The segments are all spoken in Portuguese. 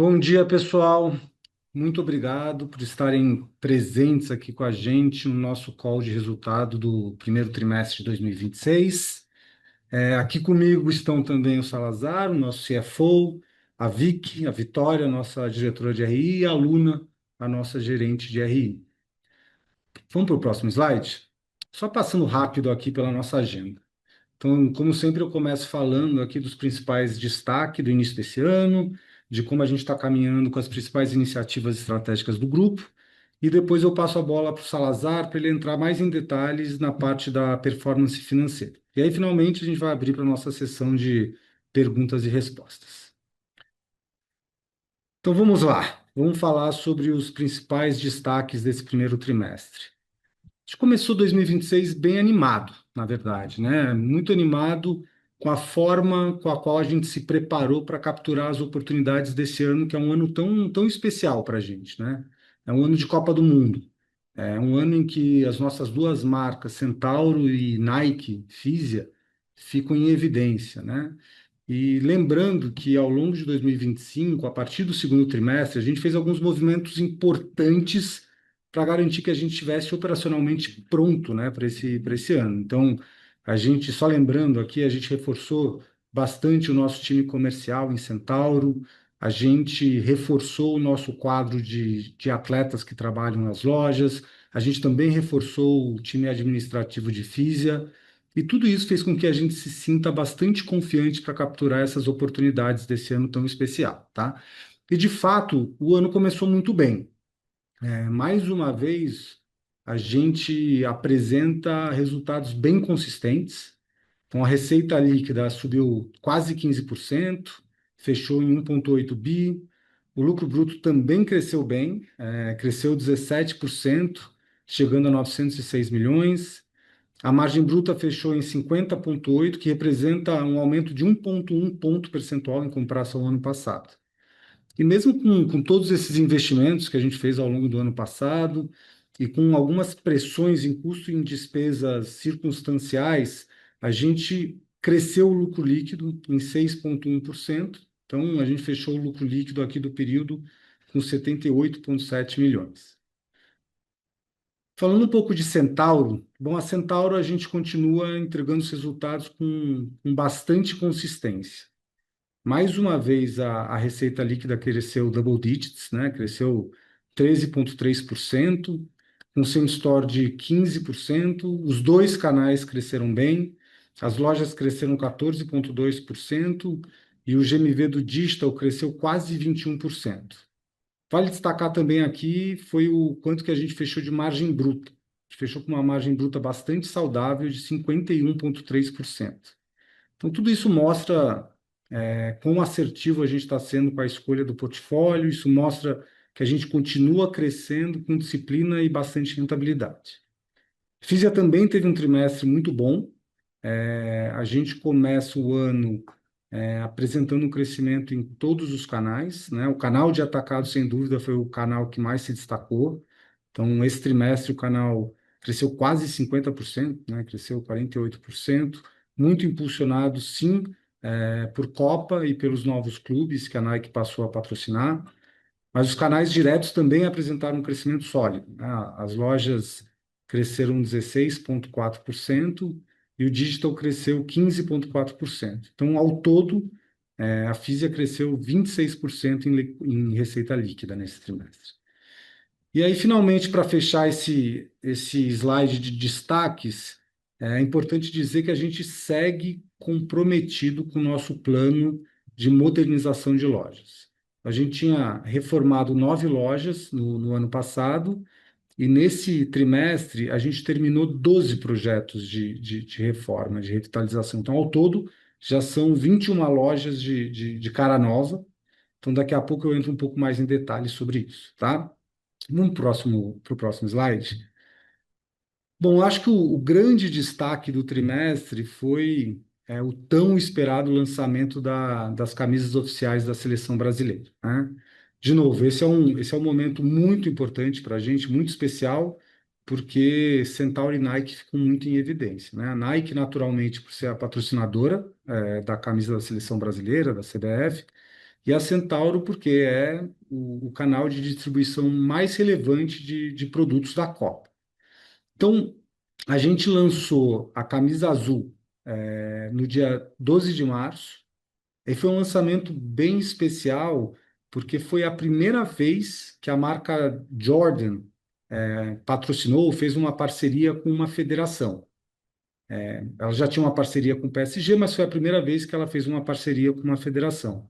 Bom dia, pessoal. Muito obrigado por estarem presentes aqui com a gente no nosso call de resultado do primeiro trimestre de 2026. Aqui comigo estão também o Salazar, o nosso CFO, a Vicky, a Vitória, nossa diretora de RI, e a Luna, a nossa gerente de RI. Vamos para o próximo slide? Só passando rápido aqui pela nossa agenda. Então, como sempre, eu começo falando aqui dos principais destaques do início desse ano, de como a gente está caminhando com as principais iniciativas estratégicas do grupo, e depois eu passo a bola para o Salazar para ele entrar mais em detalhes na parte da performance financeira. E aí, finalmente, a gente vai abrir para a nossa sessão de perguntas e respostas. Então, vamos lá. Vamos falar sobre os principais destaques desse primeiro trimestre. A gente começou 2026 bem animado, na verdade, né? Muito animado com a forma com a qual a gente se preparou para capturar as oportunidades desse ano, que é um ano tão especial para a gente, né? É um ano de Copa do Mundo. É um ano em que as nossas duas marcas, Centauro e Nike, Fisia, ficam em evidência, né? E lembrando que ao longo de 2025, a partir do segundo trimestre, a gente fez alguns movimentos importantes para garantir que a gente estivesse operacionalmente pronto, né, para esse ano. Então, a gente, só lembrando aqui, a gente reforçou bastante o nosso time comercial em Centauro, a gente reforçou o nosso quadro de atletas que trabalham nas lojas, a gente também reforçou o time administrativo de Fisia, e tudo isso fez com que a gente se sinta bastante confiante para capturar essas oportunidades desse ano tão especial, tá? E de fato, o ano começou muito bem. Mais uma vez, a gente apresenta resultados bem consistentes. Então, a receita líquida subiu quase 15%, fechou em 1,8 bi. O lucro bruto também cresceu bem, cresceu 17%, chegando a 906 milhões. A margem bruta fechou em 50,8, que representa um aumento de 1,1 ponto percentual em comparação ao ano passado. E mesmo com todos esses investimentos que a gente fez ao longo do ano passado, e com algumas pressões em custo e em despesas circunstanciais, a gente cresceu o lucro líquido em 6,1%. Então, a gente fechou o lucro líquido aqui do período com 78,7 milhões. Falando um pouco de Centauro, bom, a Centauro a gente continua entregando os resultados com bastante consistência. Mais uma vez, a receita líquida cresceu double digits, né? Cresceu 13,3%, com same store de 15%. Os dois canais cresceram bem, as lojas cresceram 14,2% e o GMV do digital cresceu quase 21%. Vale destacar também aqui foi o quanto que a gente fechou de margem bruta. A gente fechou com uma margem bruta bastante saudável de 51,3%. Então, tudo isso mostra quão assertivo a gente está sendo com a escolha do portfólio, isso mostra que a gente continua crescendo com disciplina e bastante rentabilidade. Fisia também teve um trimestre muito bom. A gente começa o ano apresentando um crescimento em todos os canais, né? O canal de atacado, sem dúvida, foi o canal que mais se destacou. Então, esse trimestre, o canal cresceu quase 50%, né? Cresceu 48%, muito impulsionado, sim, por Copa e pelos novos clubes que a Nike passou a patrocinar. Mas os canais diretos também apresentaram um crescimento sólido, né? As lojas cresceram 16,4% e o digital cresceu 15,4%. Então, ao todo, a Fisia cresceu 26% em receita líquida nesse trimestre. E aí, finalmente, para fechar esse slide de destaques, é importante dizer que a gente segue comprometido com o nosso plano de modernização de lojas. A gente tinha reformado 9 lojas no ano passado, e nesse trimestre a gente terminou 12 projetos de reforma, de revitalização. Então, ao todo, já são 21 lojas de cara nova. Então, daqui a pouco eu entro um pouco mais em detalhes sobre isso, tá? Vamos para o próximo slide. Bom, acho que o grande destaque do trimestre foi o tão esperado lançamento das camisas oficiais da seleção brasileira, né? De novo, esse é um momento muito importante para a gente, muito especial, porque Centauro e Nike ficam muito em evidência, né? A Nike, naturalmente, por ser a patrocinadora da camisa da seleção brasileira, da CBF, e a Centauro porque é o canal de distribuição mais relevante de produtos da Copa. Então, a gente lançou a camisa azul no dia 12 de março, e foi um lançamento bem especial, porque foi a primeira vez que a marca Jordan patrocinou, fez uma parceria com uma federação. Ela já tinha uma parceria com o PSG, mas foi a primeira vez que ela fez uma parceria com uma federação.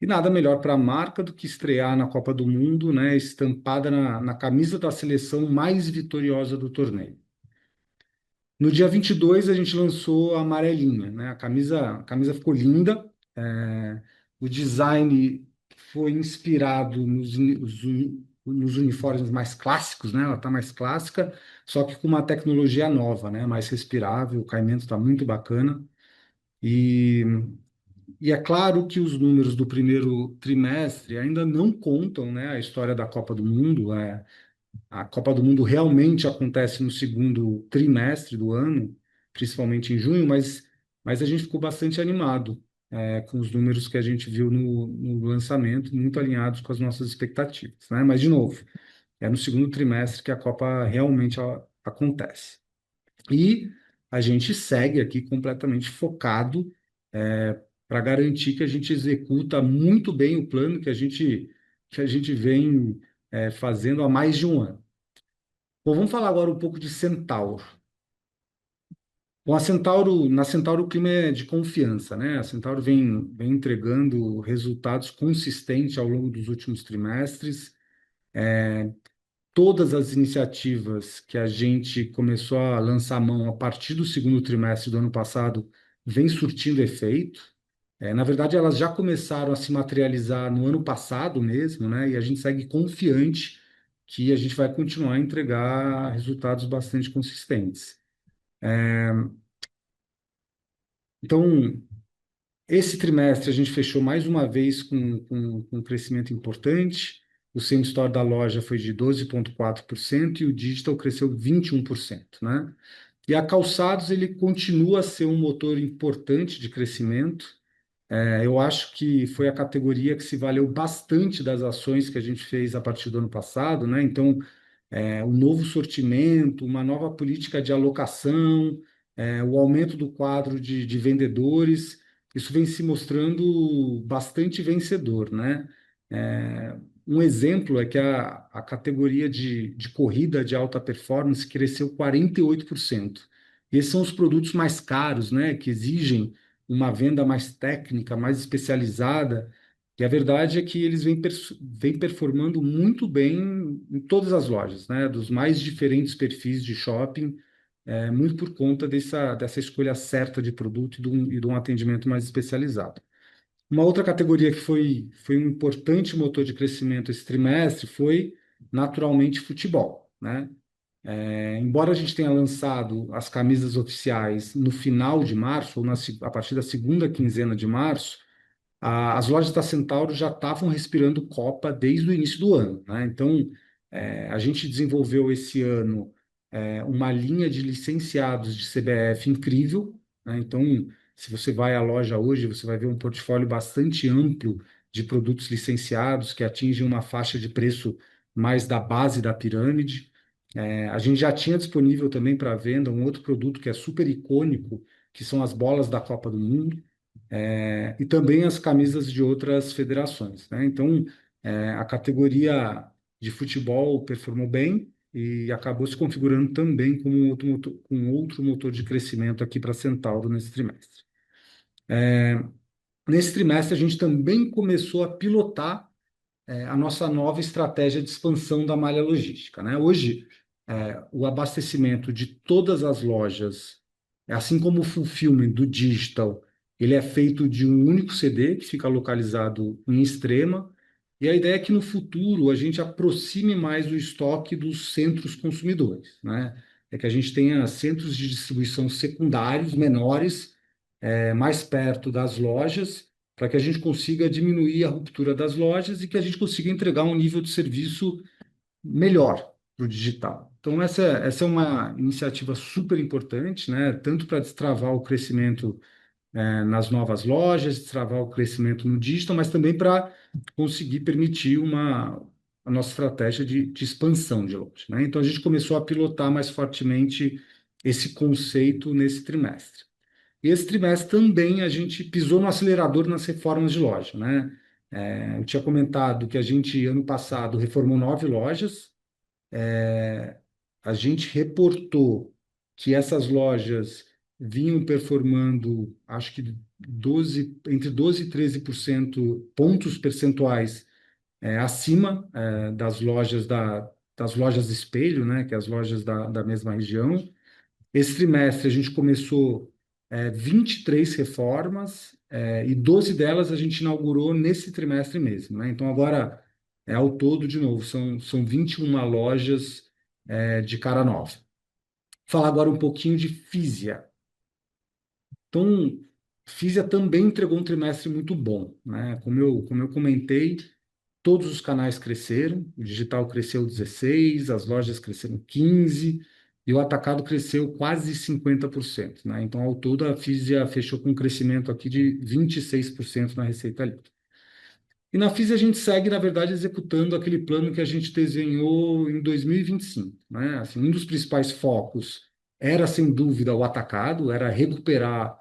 E nada melhor para a marca do que estrear na Copa do Mundo, né, estampada na camisa da seleção mais vitoriosa do torneio. No dia 22 a gente lançou a amarelinha, né? A camisa ficou linda. O design foi inspirado nos uniformes mais clássicos, né? Ela está mais clássica, só que com uma tecnologia nova, né? Mais respirável, o caimento está muito bacana. E, e é claro que os números do primeiro trimestre ainda não contam, né, a história da Copa do Mundo. A Copa do Mundo realmente acontece no segundo trimestre do ano, principalmente em junho, mas a gente ficou bastante animado com os números que a gente viu no lançamento, muito alinhados com as nossas expectativas, né? Mas, de novo, é no segundo trimestre que a Copa realmente acontece. E a gente segue aqui completamente focado para garantir que a gente executa muito bem o plano que a gente vem fazendo há mais de um ano. Bom, vamos falar agora um pouco de Centauro. Bom, na Centauro o clima é de confiança, né? A Centauro vem entregando resultados consistentes ao longo dos últimos trimestres. Todas as iniciativas que a gente começou a lançar mão a partir do segundo trimestre do ano passado vêm surtindo efeito. Na verdade, elas já começaram a se materializar no ano passado mesmo, né? E a gente segue confiante que a gente vai continuar a entregar resultados bastante consistentes. Então, esse trimestre a gente fechou mais uma vez com um crescimento importante. O same store da loja foi de 12,4% e o digital cresceu 21%, né? E a Calçados ele continua a ser um motor importante de crescimento. Eu acho que foi a categoria que se valeu bastante das ações que a gente fez a partir do ano passado, né? Então, um novo sortimento, uma nova política de alocação, o aumento do quadro de vendedores, isso vem se mostrando bastante vencedor, né? Um exemplo é que a categoria de corrida de alta performance cresceu 48%. Esses são os produtos mais caros, né? Que exigem uma venda mais técnica, mais especializada, e a verdade é que eles vêm performando muito bem em todas as lojas, né? Dos mais diferentes perfis de shopping, muito por conta dessa escolha certa de produto e de um atendimento mais especializado. Uma outra categoria que foi um importante motor de crescimento esse trimestre foi, naturalmente, futebol, né? Embora a gente tenha lançado as camisas oficiais no final de março, ou a partir da segunda quinzena de março, as lojas da Centauro já estavam respirando Copa desde o início do ano, né? Então, a gente desenvolveu esse ano uma linha de licenciados de CBF incrível, né? Então, se você vai à loja hoje, você vai ver um portfólio bastante amplo de produtos licenciados que atingem uma faixa de preço mais da base da pirâmide. A gente já tinha disponível também para venda um outro produto que é super icônico, que são as bolas da Copa do Mundo e também as camisas de outras federações, né? Então, a categoria de futebol performou bem e acabou se configurando também como um outro motor de crescimento aqui para a Centauro nesse trimestre. Nesse trimestre, a gente também começou a pilotar a nossa nova estratégia de expansão da malha logística, né? Hoje, o abastecimento de todas as lojas, assim como o fulfillment do digital, ele é feito de um único CD que fica localizado em Extrema, e a ideia é que no futuro a gente aproxime mais o estoque dos centros consumidores, né? É que a gente tenha centros de distribuição secundários menores, mais perto das lojas, para que a gente consiga diminuir a ruptura das lojas e que a gente consiga entregar um nível de serviço melhor para o digital. Então, essa é uma iniciativa super importante, né? Tanto para destravar o crescimento nas novas lojas, destravar o crescimento no digital, mas também para conseguir permitir a nossa estratégia de expansão de loja, né? Então a gente começou a pilotar mais fortemente esse conceito nesse trimestre. E esse trimestre também a gente pisou no acelerador nas reformas de loja, né? Eu tinha comentado que a gente, ano passado, reformou 9 lojas. A gente reportou que essas lojas vinham performando, acho que 12, entre 12 e 13% pontos percentuais acima das lojas espelho, né? Que é as lojas da mesma região. Esse trimestre a gente começou 23 reformas e 12 delas a gente inaugurou nesse trimestre mesmo, né? Então agora, ao todo, de novo, são 21 lojas de cara nova. Falar agora um pouquinho de Fisia. Então, Fisia também entregou um trimestre muito bom, né? Como eu comentei, todos os canais cresceram, o digital cresceu 16, as lojas cresceram 15 e o atacado cresceu quase 50%, né? Então, ao todo, a Fisia fechou com um crescimento aqui de 26% na receita livre. E na FIS a gente segue, na verdade, executando aquele plano que a gente desenhou em 2025, né? Assim, um dos principais focos era, sem dúvida, o atacado, era recuperar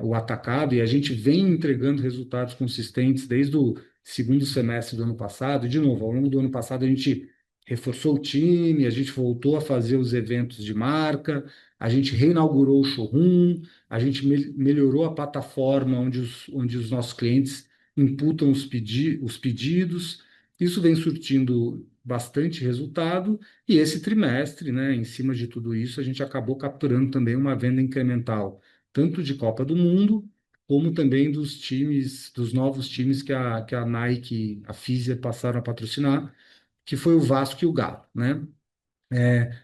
o atacado, e a gente vem entregando resultados consistentes desde o segundo semestre do ano passado. E, de novo, ao longo do ano passado a gente reforçou o time, a gente voltou a fazer os eventos de marca, a gente reinaugurou o showroom, a gente melhorou a plataforma onde os nossos clientes imputam os pedidos. Isso vem surtindo bastante resultado, e esse trimestre, né, em cima de tudo isso, a gente acabou capturando também uma venda incremental, tanto de Copa do Mundo, como também dos times, dos novos times que a Nike, a Fisia passaram a patrocinar, que foi o Vasco e o Galo, né?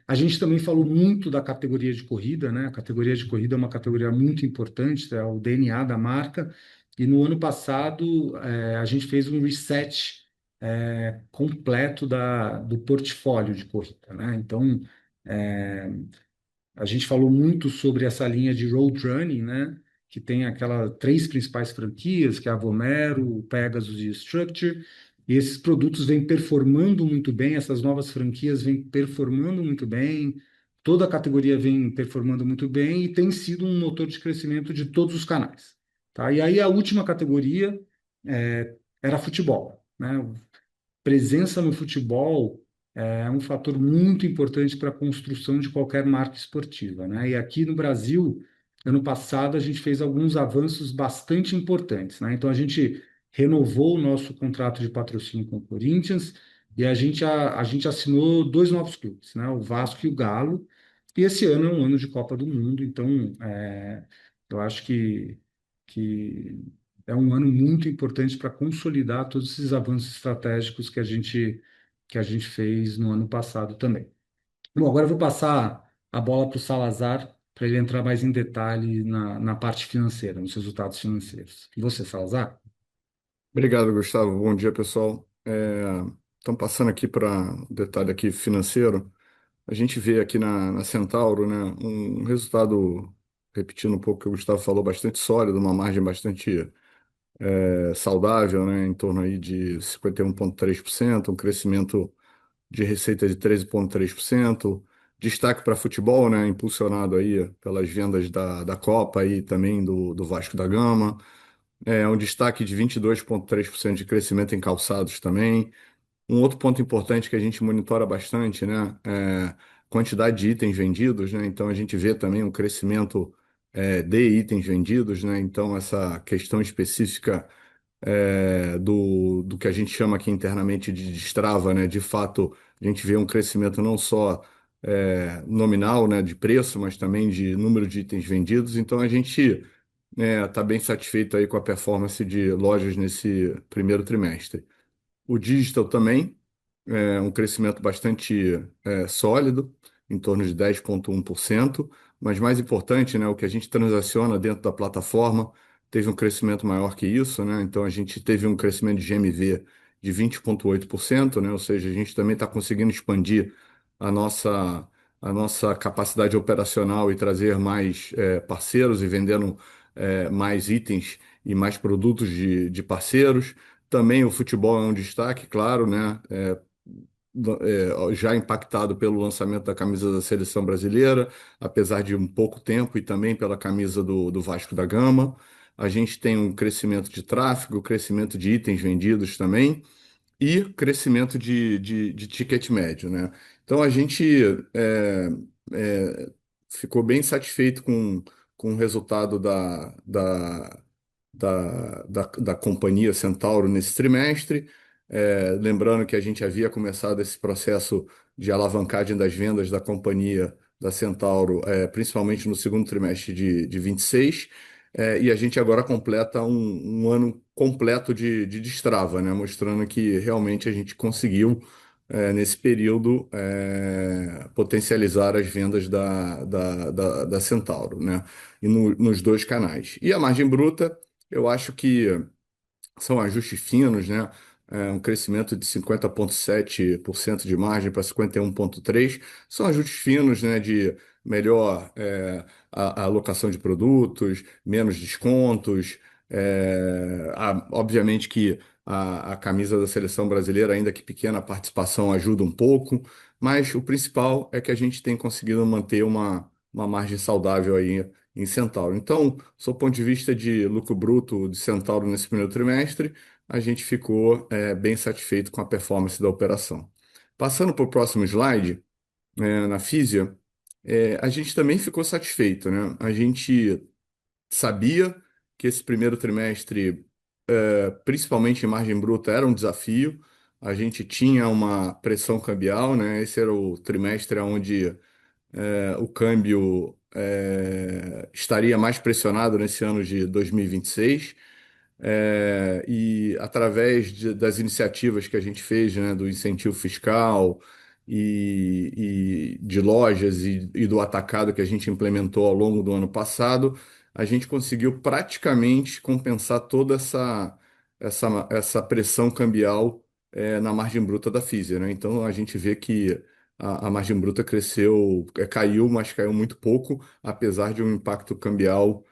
A gente também falou muito da categoria de corrida, né? A categoria de corrida é uma categoria muito importante, é o DNA da marca. E no ano passado, a gente fez um reset, completo do portfólio de corrida, né? Então, é, a gente falou muito sobre essa linha de road running, né? Que tem aquelas três principais franquias, que é a Vomero, o Pegasus e o Structure. E esses produtos vêm performando muito bem, essas novas franquias vêm performando muito bem, toda a categoria vem performando muito bem e tem sido um motor de crescimento de todos os canais. Tá? E aí a última categoria era futebol, né? Presença no futebol é um fator muito importante para a construção de qualquer marca esportiva, né? E aqui no Brasil, ano passado, a gente fez alguns avanços bastante importantes, né? Então, a gente renovou o nosso contrato de patrocínio com o Corinthians e a gente assinou dois novos clubes, né? O Vasco e o Galo. E esse ano é um ano de Copa do Mundo, então eu acho que é um ano muito importante para consolidar todos esses avanços estratégicos que a gente fez no ano passado também. Bom, agora eu vou passar a bola para o Salazar, para ele entrar mais em detalhe na parte financeira, nos resultados financeiros. E você, Salazar? Obrigado, Gustavo. Bom dia, pessoal. Estamos passando aqui para o detalhe aqui financeiro. A gente vê aqui na Centauro, né, um resultado, repetindo um pouco o que o Gustavo falou, bastante sólido, uma margem bastante saudável, né, em torno aí de 51,3%, um crescimento de receita de 13,3%. Destaque para futebol, né, impulsionado aí pelas vendas da Copa e também do Vasco da Gama. Um destaque de 22,3% de crescimento em calçados também. Um outro ponto importante que a gente monitora bastante, né, é quantidade de itens vendidos, né? Então a gente vê também um crescimento de itens vendidos, né? Então essa questão específica do que a gente chama aqui internamente de destrava, né? De fato, a gente vê um crescimento não só nominal, né, de preço, mas também de número de itens vendidos. Então a gente está bem satisfeito aí com a performance de lojas nesse primeiro trimestre. O digital também um crescimento bastante sólido, em torno de 10,1%, mas mais importante, né, o que a gente transaciona dentro da plataforma teve um crescimento maior que isso, né? Então a gente teve um crescimento de GMV de 20,8%, né? Ou seja, a gente também está conseguindo expandir a nossa, a nossa capacidade operacional e trazer mais parceiros e vendendo mais itens e mais produtos de parceiros. Também o futebol é um destaque, claro, né? Já impactado pelo lançamento da camisa da seleção brasileira, apesar de um pouco tempo, e também pela camisa do Vasco da Gama. A gente tem um crescimento de tráfego, crescimento de itens vendidos também e crescimento de ticket médio, né? Então a gente é, é, ficou bem satisfeito com o resultado da companhia Centauro nesse trimestre. Lembrando que a gente havia começado esse processo de alavancagem das vendas da companhia da Centauro, principalmente no segundo trimestre de 26, e a gente agora completa um ano completo de destrava, né? Mostrando que realmente a gente conseguiu, nesse período, potencializar as vendas da Centauro, né? E nos dois canais. E a margem bruta, eu acho que são ajustes finos, né? Um crescimento de 50,7% de margem para 51,3%. São ajustes finos, né? De melhor a alocação de produtos, menos descontos. Obviamente que a camisa da seleção brasileira, ainda que pequena, a participação ajuda um pouco, mas o principal é que a gente tem conseguido manter uma margem saudável aí em Centauro. Então, sob o ponto de vista de lucro bruto de Centauro nesse primeiro trimestre, a gente ficou bem satisfeito com a performance da operação. Passando para o próximo slide, na Fisia, a gente também ficou satisfeito, né? A gente sabia que esse primeiro trimestre, principalmente em margem bruta, era um desafio. A gente tinha uma pressão cambial, né? Esse era o trimestre onde o câmbio estaria mais pressionado nesse ano de 2026. E através das iniciativas que a gente fez, né, do incentivo fiscal e de lojas e do atacado que a gente implementou ao longo do ano passado, a gente conseguiu praticamente compensar toda essa pressão cambial na margem bruta da Fisia, né? Então a gente vê que a margem bruta cresceu, caiu, mas caiu muito pouco, apesar de um impacto cambial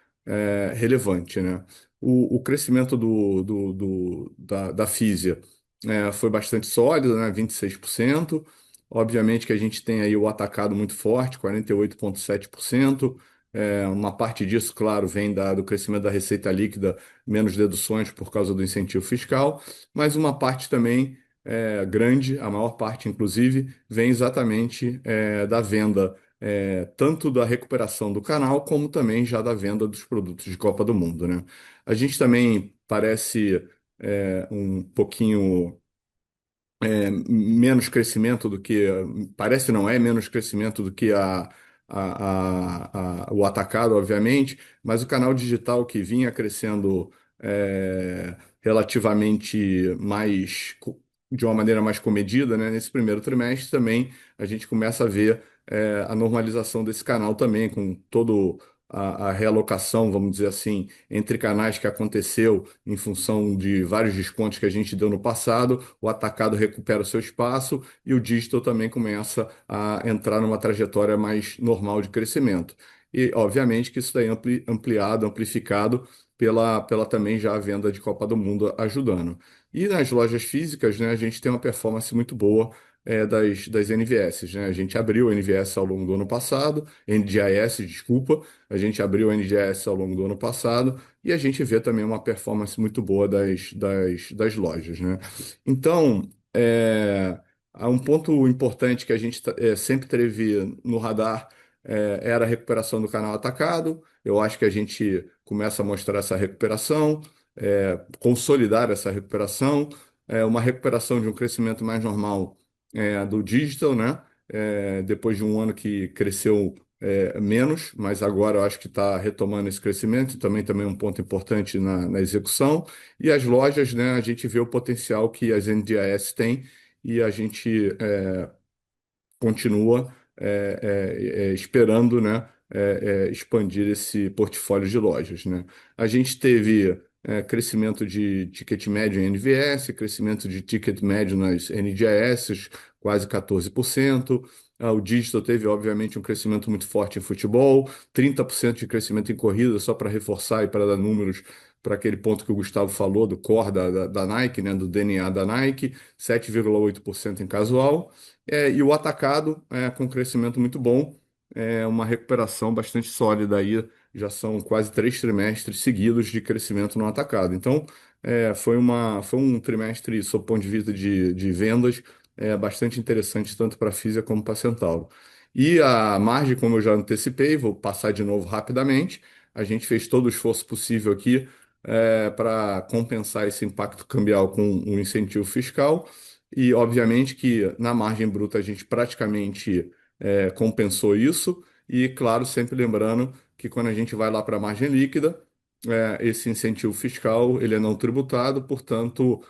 relevante, né? O crescimento da Fisia foi bastante sólido, né? 26%. Obviamente que a gente tem aí o atacado muito forte, 48,7%. Uma parte disso, claro, vem do crescimento da receita líquida, menos deduções por causa do incentivo fiscal, mas uma parte também grande, a maior parte, inclusive, vem exatamente da venda, tanto da recuperação do canal, como também já da venda dos produtos de Copa do Mundo, né? A gente também parece um pouquinho menos crescimento do que. Parece não é menos crescimento do que o atacado, obviamente, mas o canal digital que vinha crescendo relativamente de uma maneira mais comedida, né? Nesse primeiro trimestre também a gente começa a ver a normalização desse canal também, com todo a realocação, vamos dizer assim, entre canais que aconteceu em função de vários descontos que a gente deu no passado. O atacado recupera o seu espaço e o digital também começa a entrar numa trajetória mais normal de crescimento. E, obviamente, que isso daí é ampliado, amplificado pela também já a venda de Copa do Mundo ajudando. E nas lojas físicas, né, a gente tem uma performance muito boa das NVS, né? A gente abriu o NVS ao longo do ano passado, NDIS, desculpa, a gente abriu o NDIS ao longo do ano passado e a gente vê também uma performance muito boa das lojas, né? Então, há um ponto importante que a gente sempre teve no radar, era a recuperação do canal atacado. Eu acho que a gente começa a mostrar essa recuperação, consolidar essa recuperação, uma recuperação de um crescimento mais normal do digital, né? Depois de um ano que cresceu menos, mas agora eu acho que está retomando esse crescimento, e também um ponto importante na execução. E as lojas, né, a gente vê o potencial que as NDIS têm e a gente continua esperando, né, expandir esse portfólio de lojas, né? A gente teve crescimento de ticket médio em NVS, crescimento de ticket médio nas NDIS, quase 14%. O digital teve, obviamente, um crescimento muito forte em futebol, 30% de crescimento em corrida, só para reforçar e para dar números para aquele ponto que o Gustavo falou, do core da Nike, né, do DNA da Nike, 7,8% em casual, e o atacado com crescimento muito bom, uma recuperação bastante sólida aí, já são quase 3 trimestres seguidos de crescimento no atacado. Então, foi um trimestre, sob o ponto de vista de vendas, bastante interessante tanto para a Fisia como para a Centauro. E a margem, como eu já antecipei, vou passar de novo rapidamente. A gente fez todo o esforço possível aqui para compensar esse impacto cambial com um incentivo fiscal. E, obviamente, que na margem bruta a gente praticamente compensou isso. E, claro, sempre lembrando que quando a gente vai lá para a margem líquida, esse incentivo fiscal ele é não tributado, portanto,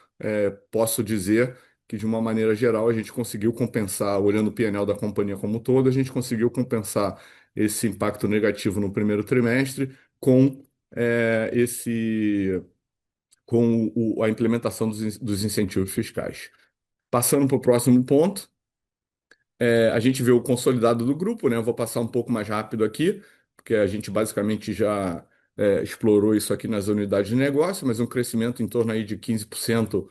posso dizer que de uma maneira geral a gente conseguiu compensar, olhando o P&L da companhia como um todo, a gente conseguiu compensar esse impacto negativo no primeiro trimestre com esse com a implementação dos incentivos fiscais. Passando para o próximo ponto, a gente vê o consolidado do grupo, né? Eu vou passar um pouco mais rápido aqui, porque a gente basicamente já explorou isso aqui nas unidades de negócio, mas um crescimento em torno aí de 15%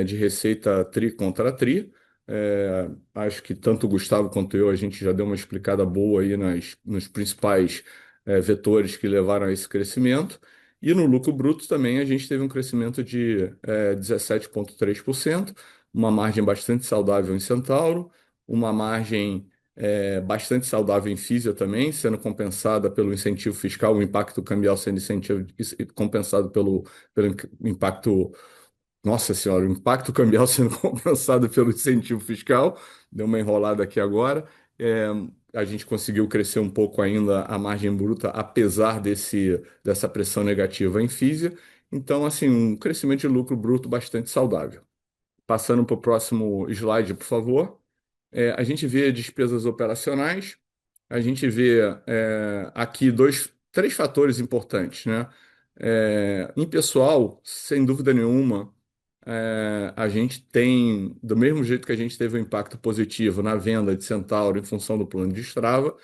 de receita tri contra tri. Acho que tanto o Gustavo quanto eu, a gente já deu uma explicada boa aí nos principais vetores que levaram a esse crescimento. E no lucro bruto também a gente teve um crescimento de 17,3%, uma margem bastante saudável em Centauro, uma margem bastante saudável em Fisia também, sendo compensada pelo incentivo fiscal, o impacto cambial sendo compensado pelo impacto, nossa senhora, o impacto cambial sendo compensado pelo incentivo fiscal. Deu uma enrolada aqui agora. É, a gente conseguiu crescer um pouco ainda a margem bruta, apesar dessa pressão negativa em Fisia. Então, assim, um crescimento de lucro bruto bastante saudável. Passando para o próximo slide, por favor. A gente vê despesas operacionais, a gente vê aqui três fatores importantes, né? Em pessoal, sem dúvida nenhuma, a gente tem, do mesmo jeito que a gente teve um impacto positivo na venda de Centauro em função do plano de Strava,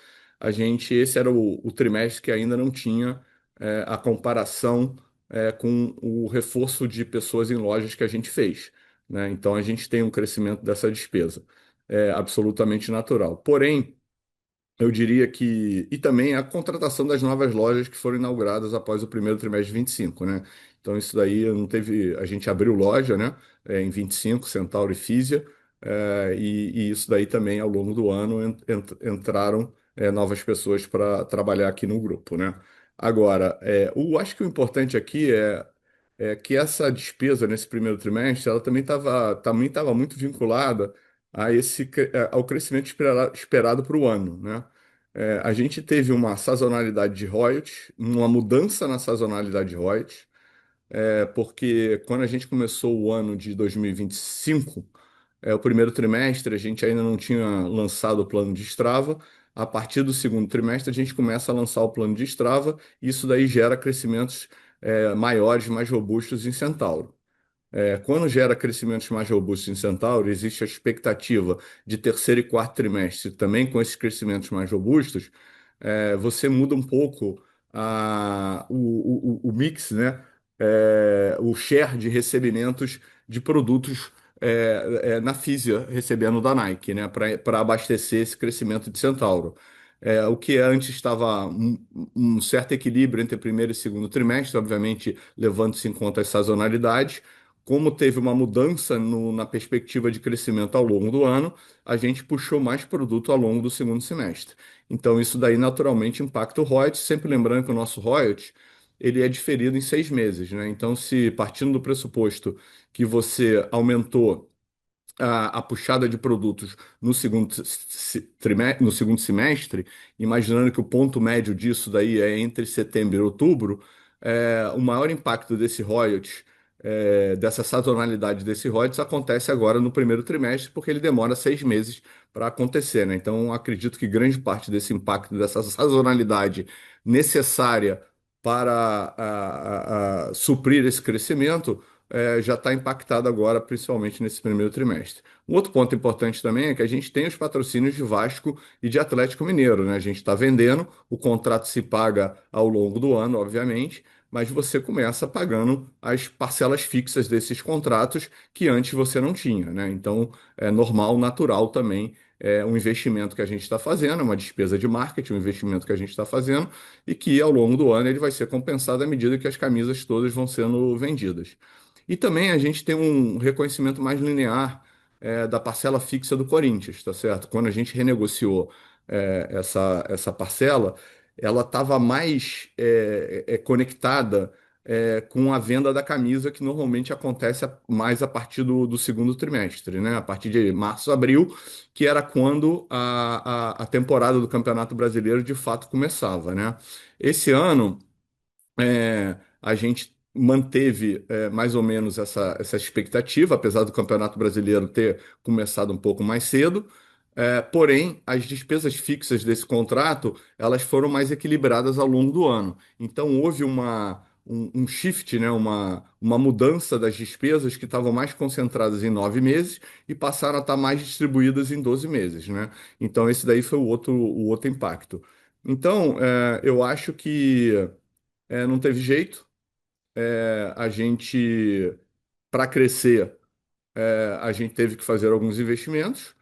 esse era o trimestre que ainda não tinha a comparação com o reforço de pessoas em lojas que a gente fez, né? Então a gente tem um crescimento dessa despesa, absolutamente natural. Porém, eu diria que. E também a contratação das novas lojas que foram inauguradas após o primeiro trimestre de 25, né? Então, isso daí não teve. A gente abriu loja, né? Em 25, Centauro e Fisia, e isso daí também, ao longo do ano, entraram novas pessoas para trabalhar aqui no grupo, né? Agora, acho que o importante aqui é que essa despesa nesse primeiro trimestre, ela também estava muito vinculada ao crescimento esperado para o ano, né? A gente teve uma sazonalidade de royalties, uma mudança na sazonalidade de royalties, porque quando a gente começou o ano de 2025, o primeiro trimestre a gente ainda não tinha lançado o plano de Strava. A partir do segundo trimestre a gente começa a lançar o plano de Strava, e isso daí gera crescimentos maiores, mais robustos em Centauro. Quando gera crescimentos mais robustos em Centauro, existe a expectativa de terceiro e quarto trimestre, também com esses crescimentos mais robustos, você muda um pouco o mix, né? O share de recebimentos de produtos na Fisia, recebendo da Nike, né? Para abastecer esse crescimento de Centauro. O que antes estava um certo equilíbrio entre primeiro e segundo trimestre, obviamente levando-se em conta as sazonalidades. Como teve uma mudança na perspectiva de crescimento ao longo do ano, a gente puxou mais produto ao longo do segundo semestre. Então, isso daí naturalmente impacta o royalties, sempre lembrando que o nosso royalties ele é diferido em 6 meses, né? Então, se partindo do pressuposto que você aumentou a puxada de produtos no segundo semestre, imaginando que o ponto médio disso daí é entre setembro e outubro, o maior impacto desse royalties, dessa sazonalidade desse royalties, acontece agora no primeiro trimestre, porque ele demora 6 meses para acontecer, né? Então, acredito que grande parte desse impacto, dessa sazonalidade necessária para suprir esse crescimento, já está impactado agora, principalmente nesse primeiro trimestre. Um outro ponto importante também é que a gente tem os patrocínios de Vasco e de Atlético Mineiro, né? A gente está vendendo, o contrato se paga ao longo do ano, obviamente, mas você começa pagando as parcelas fixas desses contratos que antes você não tinha, né? Então, é normal, natural também. É um investimento que a gente está fazendo, é uma despesa de marketing, um investimento que a gente está fazendo, e que ao longo do ano ele vai ser compensado à medida que as camisas todas vão sendo vendidas. E também a gente tem um reconhecimento mais linear da parcela fixa do Corinthians, tá certo? Quando a gente renegociou essa parcela, ela estava mais conectada com a venda da camisa, que normalmente acontece mais a partir do segundo trimestre, né? A partir de março, abril, que era quando a temporada do Campeonato Brasileiro de fato começava, né? Esse ano a gente manteve mais ou menos essa expectativa, apesar do Campeonato Brasileiro ter começado um pouco mais cedo. Porém, as despesas fixas desse contrato, elas foram mais equilibradas ao longo do ano. Então, houve um shift, né, uma mudança das despesas que estavam mais concentradas em 9 meses e passaram a estar mais distribuídas em 12 meses, né? Então, esse daí foi o outro impacto. Então, eu acho que não teve jeito. A gente, para crescer, a gente teve que fazer alguns investimentos.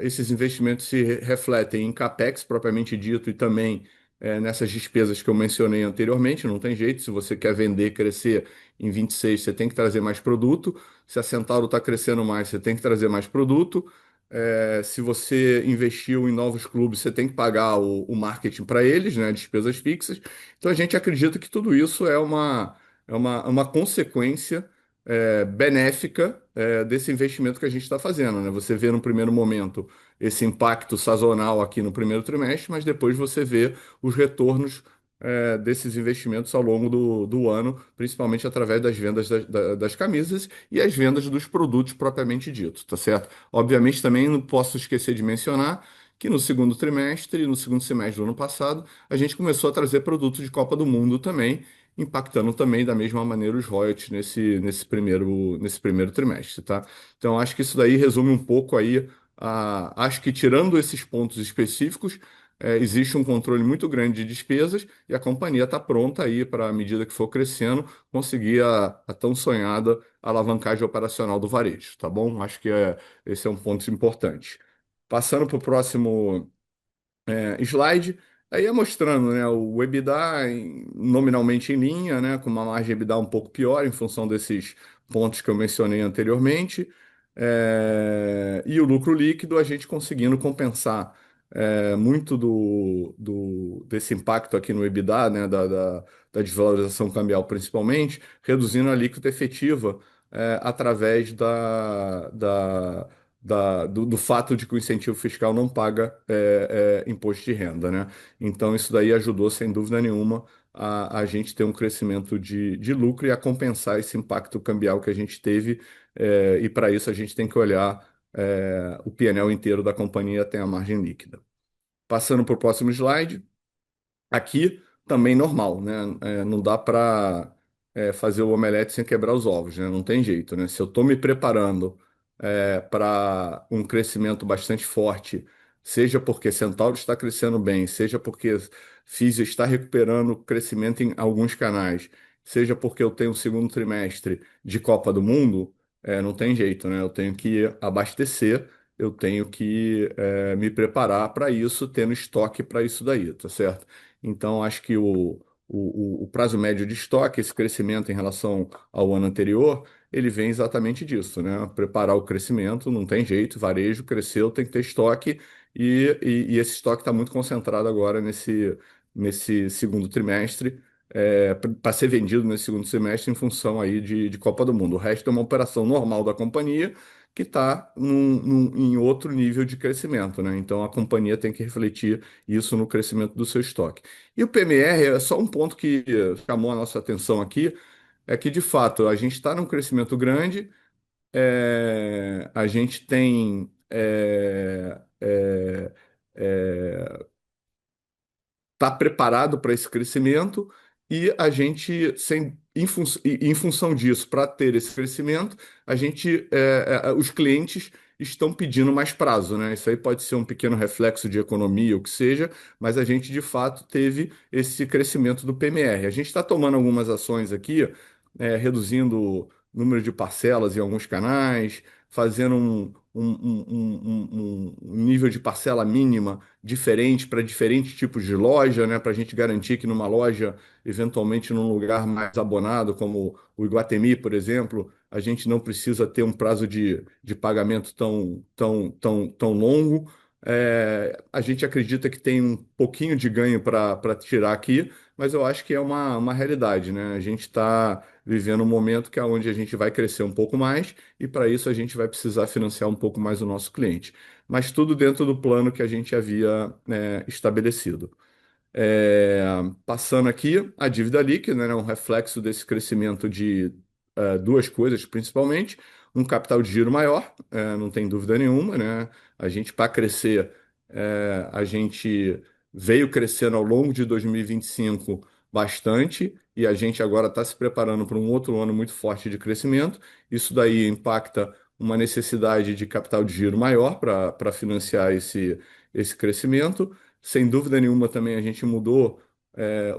Esses investimentos se refletem em CapEx propriamente dito e também nessas despesas que eu mencionei anteriormente. Não tem jeito, se você quer vender, crescer em 26, você tem que trazer mais produto. Se a Centauro está crescendo mais, você tem que trazer mais produto. Se você investiu em novos clubes, você tem que pagar o marketing para eles, né, despesas fixas. Então a gente acredita que tudo isso é uma consequência benéfica desse investimento que a gente está fazendo, né? Você vê no primeiro momento esse impacto sazonal aqui no primeiro trimestre, mas depois você vê os retornos desses investimentos ao longo do ano, principalmente através das vendas das camisas e as vendas dos produtos propriamente ditos, tá certo? Obviamente também não posso esquecer de mencionar que no segundo trimestre e no segundo semestre do ano passado, a gente começou a trazer produtos de Copa do Mundo também, impactando também da mesma maneira os royalties nesse primeiro trimestre, tá? Então, acho que isso daí resume um pouco aí, acho que tirando esses pontos específicos, existe um controle muito grande de despesas e a companhia está pronta aí para, à medida que for crescendo, conseguir a tão sonhada alavancagem operacional do varejo, tá bom? Acho que esse é um ponto importante. Passando para o próximo slide, aí é mostrando, né, o EBITDA nominalmente em linha, né, com uma margem EBITDA um pouco pior em função desses pontos que eu mencionei anteriormente, e o lucro líquido a gente conseguindo compensar muito desse impacto aqui no EBITDA, né, da desvalorização cambial principalmente, reduzindo a alíquota efetiva através do fato de que o incentivo fiscal não paga imposto de renda, né? Então, isso daí ajudou, sem dúvida nenhuma, a gente ter um crescimento de lucro e a compensar esse impacto cambial que a gente teve. E para isso, a gente tem que olhar o P&L inteiro da companhia até a margem líquida. Passando para o próximo slide. Aqui também normal, né? Não dá para fazer o omelete sem quebrar os ovos, né? Não tem jeito, né? Se eu estou me preparando para um crescimento bastante forte, seja porque Centauro está crescendo bem, seja porque Fisia está recuperando o crescimento em alguns canais, seja porque eu tenho o segundo trimestre de Copa do Mundo, não tem jeito, né? Eu tenho que abastecer, eu tenho que me preparar para isso, tendo estoque para isso daí, tá certo? Então, acho que o prazo médio de estoque, esse crescimento em relação ao ano anterior, ele vem exatamente disso, né? Preparar o crescimento, não tem jeito, varejo cresceu, tem que ter estoque, e esse estoque está muito concentrado agora nesse segundo trimestre, para ser vendido nesse segundo semestre em função aí de Copa do Mundo. O resto é uma operação normal da companhia que está em outro nível de crescimento, né? Então a companhia tem que refletir isso no crescimento do seu estoque. E o PMR é só um ponto que chamou a nossa atenção aqui, é que de fato a gente está num crescimento grande, a gente tem tá preparado para esse crescimento e a gente, sem em função disso, para ter esse crescimento, os clientes estão pedindo mais prazo, né? Isso aí pode ser um pequeno reflexo de economia, o que seja, mas a gente de fato teve esse crescimento do PMR. A gente está tomando algumas ações aqui, reduzindo o número de parcelas em alguns canais, fazendo um nível de parcela mínima diferente para diferentes tipos de loja, né? Para a gente garantir que numa loja, eventualmente num lugar mais abonado, como o Iguatemi, por exemplo, a gente não precisa ter um prazo de pagamento tão longo. A gente acredita que tem um pouquinho de ganho para tirar aqui, mas eu acho que é uma realidade, né? A gente está vivendo um momento que é onde a gente vai crescer um pouco mais e para isso a gente vai precisar financiar um pouco mais o nosso cliente. Mas tudo dentro do plano que a gente havia, estabelecido. É, Passando aqui, a dívida líquida, né, um reflexo desse crescimento de duas coisas, principalmente. Um capital de giro maior, não tem dúvida nenhuma, né? A gente, para crescer, a gente veio crescendo ao longo de 2025 bastante e a gente agora está se preparando para um outro ano muito forte de crescimento. Isso daí impacta uma necessidade de capital de giro maior para financiar esse crescimento. Sem dúvida nenhuma, também a gente mudou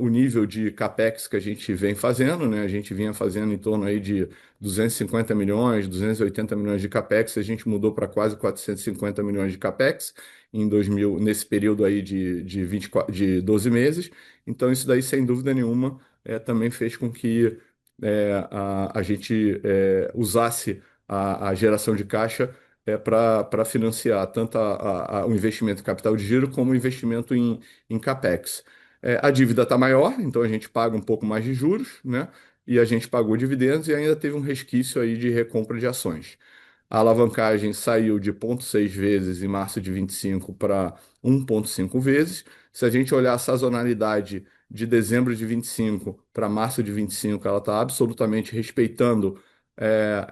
o nível de CapEx que a gente vem fazendo, né? A gente vinha fazendo em torno aí de 250 milhões, 280 milhões de CapEx, a gente mudou para quase 450 milhões de CapEx nesse período aí de 12 meses. Então, isso daí, sem dúvida nenhuma, também fez com que a gente usasse a geração de caixa para financiar tanto o investimento em capital de giro como o investimento em CapEx. A dívida está maior, então a gente paga um pouco mais de juros, né? E a gente pagou dividendos e ainda teve um resquício aí de recompra de ações. A alavancagem saiu de 0,6 vezes em março de 25 para 1,5 vezes. Se a gente olhar a sazonalidade de dezembro de 25 para março de 25, ela está absolutamente respeitando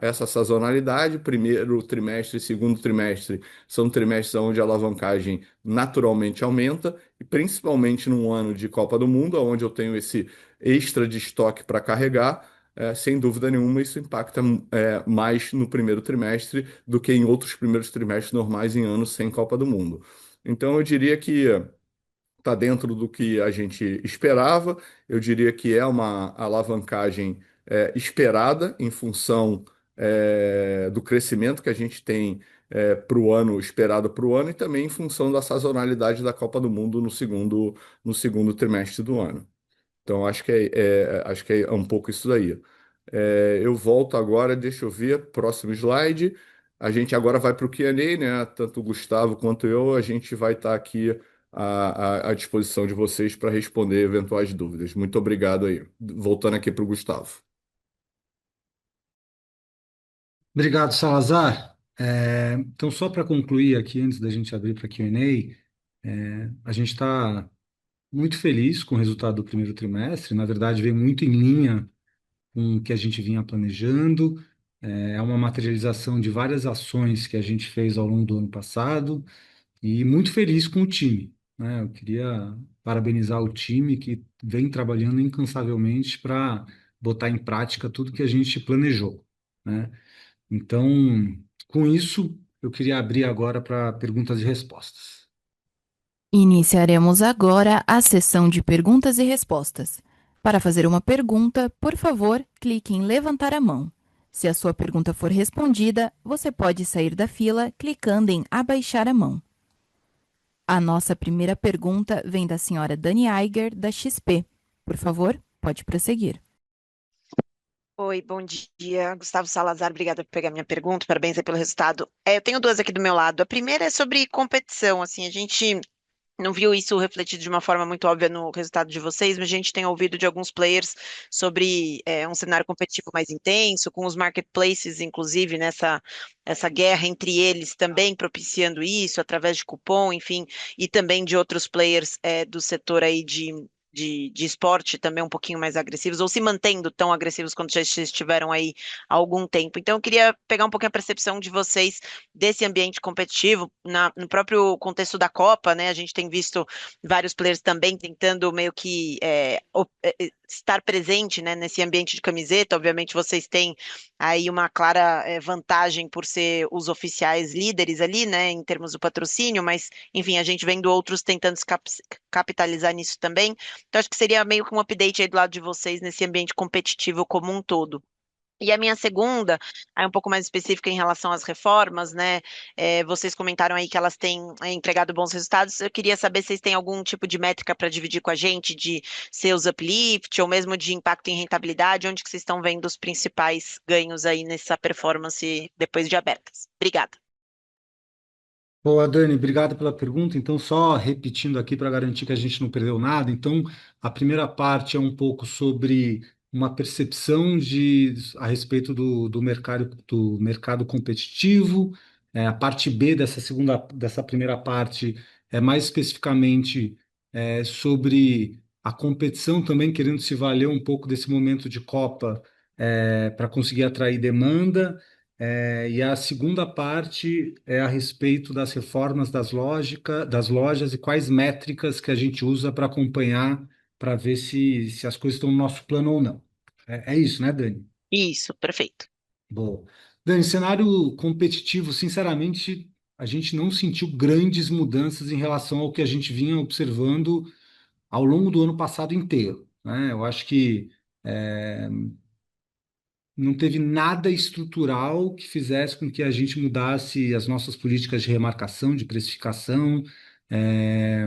essa sazonalidade. Primeiro trimestre e segundo trimestre são trimestres onde a alavancagem naturalmente aumenta, e principalmente num ano de Copa do Mundo, onde eu tenho esse extra de estoque para carregar. Sem dúvida nenhuma, isso impacta mais no primeiro trimestre do que em outros primeiros trimestres normais em anos sem Copa do Mundo. Então, eu diria que está dentro do que a gente esperava. Eu diria que é uma alavancagem esperada em função do crescimento que a gente tem para o ano, esperado para o ano, e também em função da sazonalidade da Copa do Mundo no segundo trimestre do ano. Então, acho que é um pouco isso daí. Eu volto agora, deixa eu ver, próximo slide. A gente agora vai para o Q&A, né? Tanto o Gustavo quanto eu, a gente vai estar aqui à disposição de vocês para responder eventuais dúvidas. Muito obrigado aí. Voltando aqui para o Gustavo. Obrigado, Salazar. Então, só para concluir aqui, antes da gente abrir para Q&A, a gente está muito feliz com o resultado do primeiro trimestre. Na verdade, vem muito em linha com o que a gente vinha planejando. É uma materialização de várias ações que a gente fez ao longo do ano passado e muito feliz com o time, né? Eu queria parabenizar o time que vem trabalhando incansavelmente para botar em prática tudo que a gente planejou, né? Então, com isso, eu queria abrir agora para perguntas e respostas. Iniciaremos agora a sessão de perguntas e respostas. Para fazer uma pergunta, por favor, clique em levantar a mão. Se a sua pergunta for respondida, você pode sair da fila clicando em abaixar a mão. A nossa primeira pergunta vem da senhora Dani Eiger, da XP. Por favor, pode prosseguir. Oi, bom dia, Gustavo Salazar, obrigada por pegar minha pergunta, parabéns aí pelo resultado. Eu tenho duas aqui do meu lado. A primeira é sobre competição, assim, a gente não viu isso refletido de uma forma muito óbvia no resultado de vocês, mas a gente tem ouvido de alguns players sobre um cenário competitivo mais intenso, com os marketplaces, inclusive, essa guerra entre eles também propiciando isso, através de cupom, enfim, e também de outros players do setor aí de esporte também um pouquinho mais agressivos, ou se mantendo tão agressivos quanto já estiveram aí há algum tempo. Então, eu queria pegar um pouquinho a percepção de vocês desse ambiente competitivo, no próprio contexto da Copa, né? A gente tem visto vários players também tentando meio que estar presente, né, nesse ambiente de camiseta. Obviamente, vocês têm aí uma clara vantagem por ser os oficiais líderes ali, né, em termos do patrocínio, mas, enfim, a gente vendo outros tentando se capitalizar nisso também. Então, acho que seria meio que um update aí do lado de vocês nesse ambiente competitivo como um todo. E a minha segunda, aí um pouco mais específica em relação às reformas, né? Vocês comentaram aí que elas têm entregado bons resultados. Eu queria saber se vocês têm algum tipo de métrica para dividir com a gente de sales uplift ou mesmo de impacto em rentabilidade, onde que vocês estão vendo os principais ganhos aí nessa performance depois de abertas. Obrigada. Boa, Dani, obrigado pela pergunta. Então, só repetindo aqui para garantir que a gente não perdeu nada. Então, a primeira parte é um pouco sobre uma percepção a respeito do mercado competitivo. A parte B dessa primeira parte é mais especificamente sobre a competição também, querendo se valer um pouco desse momento de Copa para conseguir atrair demanda. E a segunda parte é a respeito das reformas das lojas e quais métricas que a gente usa para acompanhar, para ver se as coisas estão no nosso plano ou não. É isso, né, Dani? Isso, perfeito. Boa. Dani, cenário competitivo, sinceramente, a gente não sentiu grandes mudanças em relação ao que a gente vinha observando ao longo do ano passado inteiro, né? Eu acho que é, não teve nada estrutural que fizesse com que a gente mudasse as nossas políticas de remarcação, de precificação. É,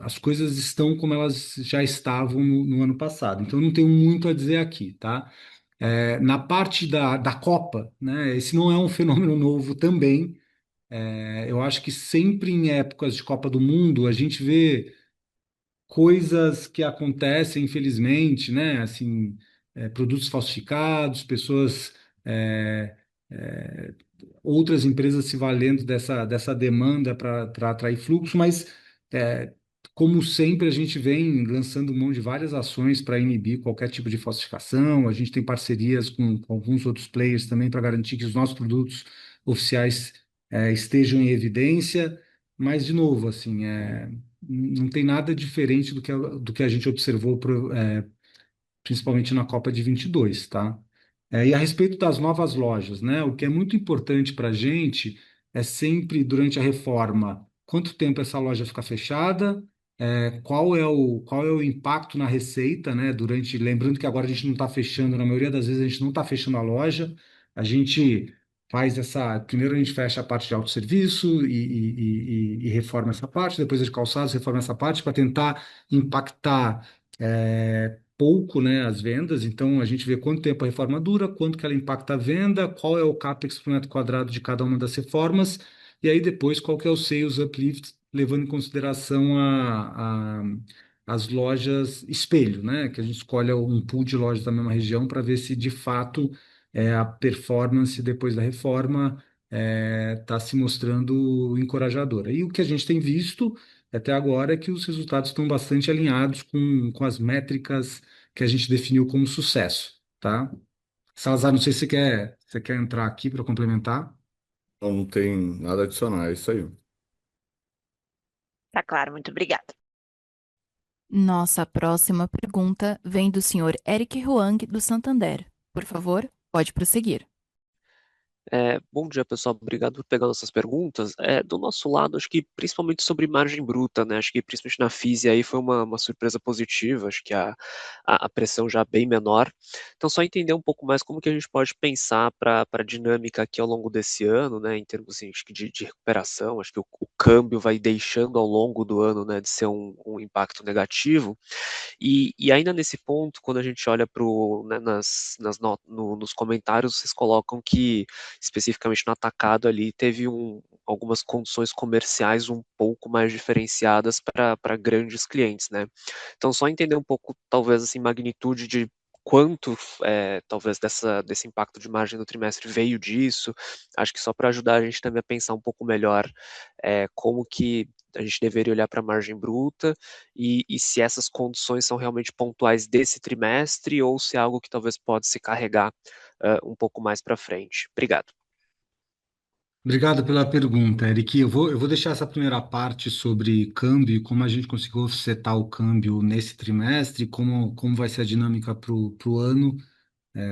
as coisas estão como elas já estavam no ano passado. Então, não tenho muito a dizer aqui, tá? Na parte da Copa, né? Esse não é um fenômeno novo também. Eu acho que sempre em épocas de Copa do Mundo a gente vê coisas que acontecem, infelizmente, né? Assim, produtos falsificados, pessoas, é, é, outras empresas se valendo dessa demanda para atrair fluxo, mas é, como sempre a gente vem lançando mão de várias ações para inibir qualquer tipo de falsificação. A gente tem parcerias com alguns outros players também para garantir que os nossos produtos oficiais estejam em evidência. Mas, de novo, assim, não tem nada diferente do que a gente observou, principalmente na Copa de 22, tá? E a respeito das novas lojas, né? O que é muito importante para a gente é sempre, durante a reforma, quanto tempo essa loja fica fechada, qual é o impacto na receita, né? Lembrando que agora a gente não está fechando, na maioria das vezes a gente não está fechando a loja, a gente primeiro a gente fecha a parte de autosserviço e reforma essa parte, depois a de calçados, reforma essa parte para tentar impactar pouco, né, as vendas. Então a gente vê quanto tempo a reforma dura, quanto que ela impacta a venda, qual é o CAPEX por metro quadrado de cada uma das reformas, e aí depois qual que é o sales uplift, levando em consideração as lojas espelho, né, que a gente escolhe um pool de lojas da mesma região para ver se de fato a performance depois da reforma está se mostrando encorajadora. E o que a gente tem visto até agora é que os resultados estão bastante alinhados com as métricas que a gente definiu como sucesso, tá? Salazar, não sei se você quer entrar aqui para complementar. Não tem nada a adicionar, é isso aí. Tá claro, muito obrigada. Nossa próxima pergunta vem do senhor Eric Huang, do Santander. Por favor, pode prosseguir. Bom dia, pessoal. Obrigado por pegar nossas perguntas. Do nosso lado, acho que principalmente sobre margem bruta, né? Acho que principalmente na Fisia aí foi uma surpresa positiva. Acho que a pressão já é bem menor. Então, só entender um pouco mais como que a gente pode pensar para a dinâmica aqui ao longo desse ano, né? Em termos assim, acho que de recuperação. Acho que o câmbio vai deixando ao longo do ano, né, de ser um impacto negativo. E ainda nesse ponto, quando a gente olha para né, nos comentários, vocês colocam que especificamente no atacado ali, teve algumas condições comerciais um pouco mais diferenciadas para grandes clientes, né? Então, só entender um pouco, talvez, assim, magnitude de quanto, talvez, desse impacto de margem no trimestre veio disso, acho que só para ajudar a gente também a pensar um pouco melhor como que a gente deveria olhar para a margem bruta e se essas condições são realmente pontuais desse trimestre ou se é algo que talvez pode se carregar um pouco mais para frente. Obrigado. Obrigado pela pergunta, Eric. Eu vou deixar essa primeira parte sobre câmbio, como a gente conseguiu setar o câmbio nesse trimestre, como vai ser a dinâmica para o ano,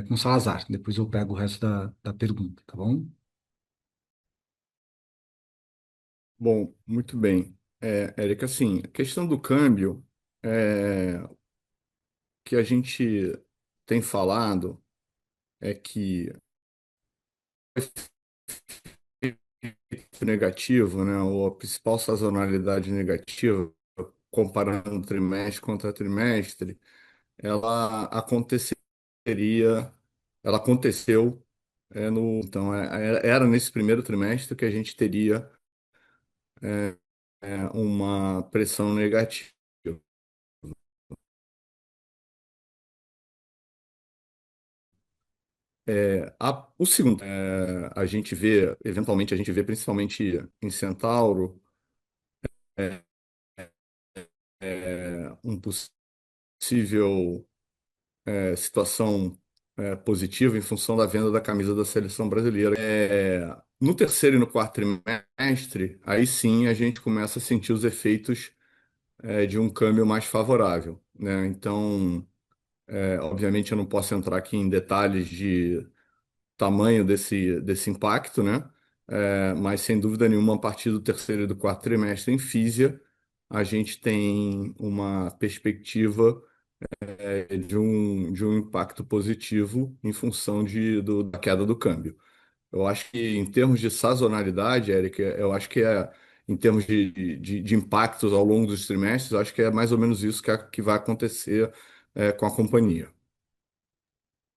com o Salazar. Depois eu pego o resto da pergunta, tá bom? Bom, muito bem. Érica, assim, a questão do câmbio, que a gente tem falado é que o negativo, né, ou a principal sazonalidade negativa, comparando trimestre contra trimestre, ela aconteceria, ela aconteceu, então, era nesse primeiro trimestre que a gente teria uma pressão negativa. O segundo, a gente vê, eventualmente a gente vê principalmente em Centauro, é, um possível situação positiva em função da venda da camisa da seleção brasileira. No terceiro e no quarto trimestre, aí sim a gente começa a sentir os efeitos de um câmbio mais favorável, né? Então, obviamente eu não posso entrar aqui em detalhes de tamanho desse impacto, né? Mas sem dúvida nenhuma, a partir do terceiro e do quarto trimestre em Fisia, a gente tem uma perspectiva de um impacto positivo em função da queda do câmbio. Eu acho que em termos de sazonalidade, Eric, eu acho que em termos de impactos ao longo dos trimestres, eu acho que é mais ou menos isso que vai acontecer com a companhia.